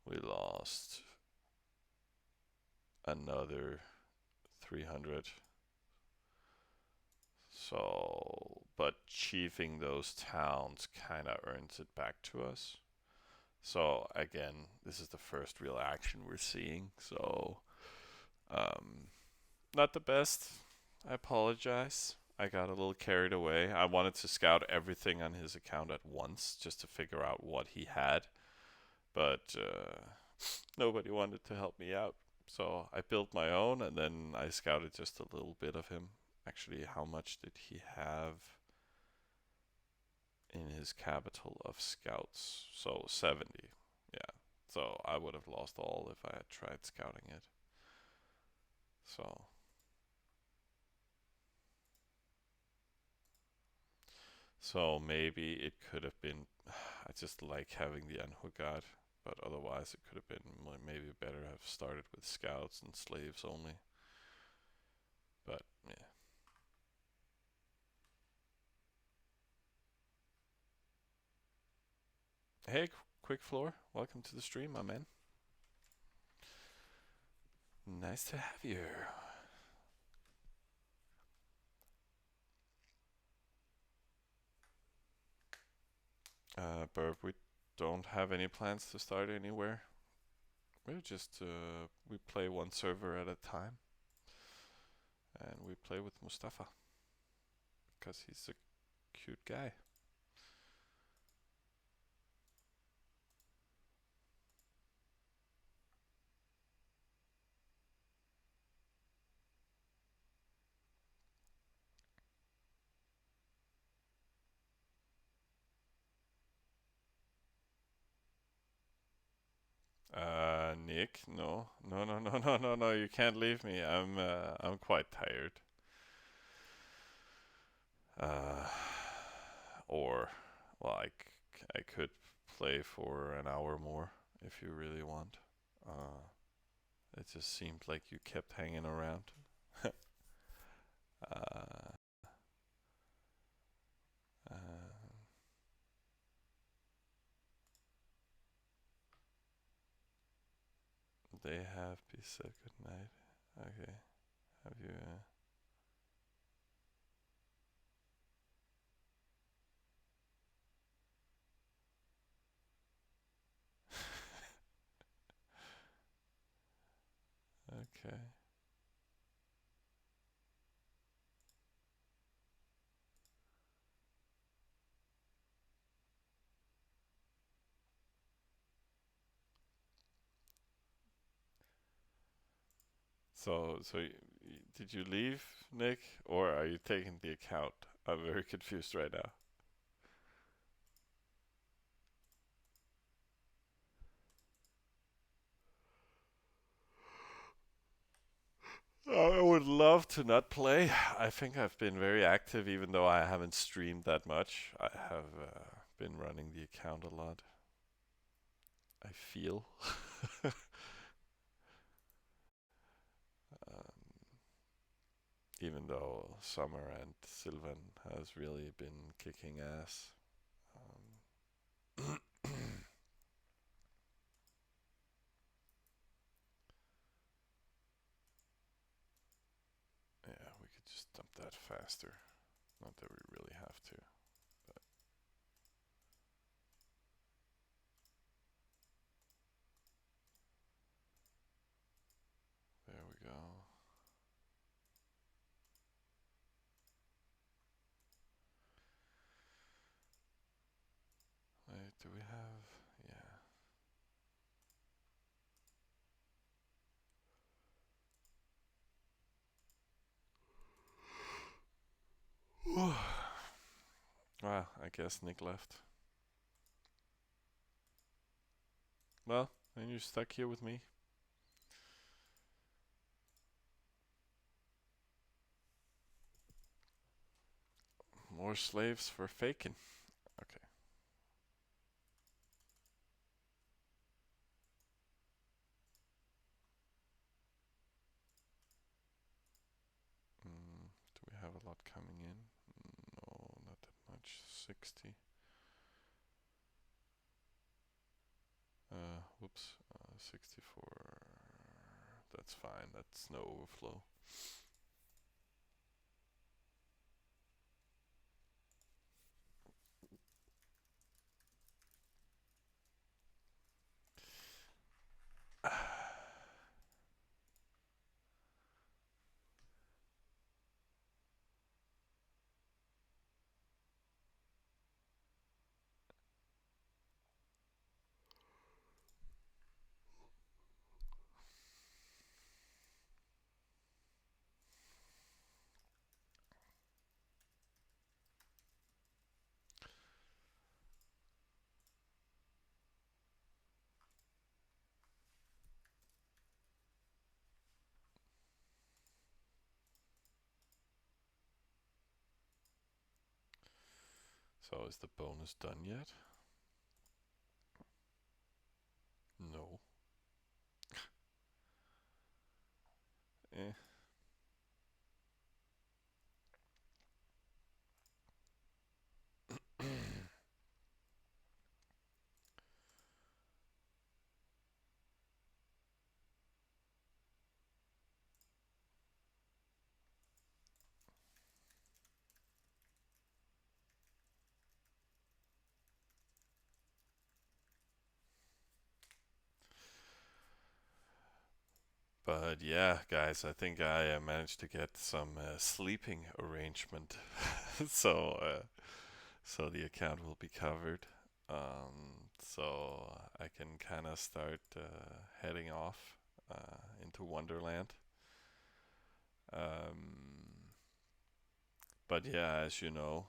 We lost another 300. So, but chiefing those towns kind of earns it back to us. So again, this is the first real action we're seeing. So, um, not the best. I apologize. I got a little carried away. I wanted to scout everything on his account at once just to figure out what he had, but nobody wanted to help me out. So I built my own and then I scouted just a little bit of him. Actually, how much did he have in his capital of scouts? So 70. Yeah. So I would have lost all if I had tried scouting it. So maybe it could have been. I just like having the Anhugad, but otherwise it could have been maybe better have started with scouts and slaves only. But yeah. Hey, Quick Floor, welcome to the stream, my man. Nice to have you. But we don't have any plans to start anywhere. We're just we play one server at a time, and we play with Mustafa because he's a cute guy. Nick, no, no, no, no, no, no, no. You can't leave me. I'm quite tired. Uh, or, well, I could play for an hour more if you really want. Uh, it just seemed like you kept hanging around. uh, uh, they have peace said good night. Okay, have you? Okay. Did you leave, Nick, or are you taking the account? I'm very confused right now. I would love to not play. I think I've been very active, even though I haven't streamed that much. I have been running the account a lot. I feel. um, Even though Summer and Sylvan has really been kicking ass. Um, yeah, we could just dump that faster. Not that we really have to. But there we go. Wait, do we have? Yeah. Well, I guess Nick left. Well, then you're stuck here with me. More slaves for faking. Okay. 60. Whoops. 64. That's fine. That's no overflow. So is the bonus done yet? No. Eh. But yeah, guys, I think I managed to get some sleeping arrangement, so so the account will be covered. So I can kind of start heading off into Wonderland. Um, but yeah, as you know,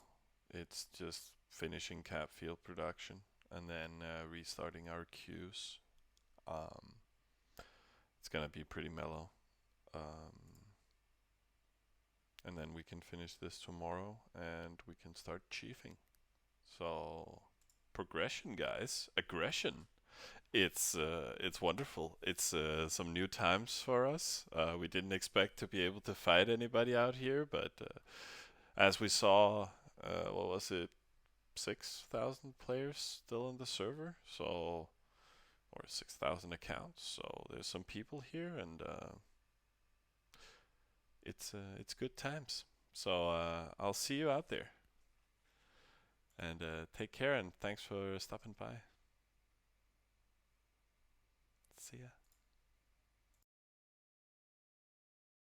it's just finishing cap field production and then restarting our queues. Um, it's gonna be pretty mellow. Um, and then we can finish this tomorrow and we can start chiefing. So progression, guys, aggression. It's wonderful. It's some new times for us. We didn't expect to be able to fight anybody out here, but as we saw, what was it, 6,000 players still on the server, so or 6,000 accounts. So there's some people here, and it's good times. So I'll see you out there, and take care, and thanks for stopping by. See ya.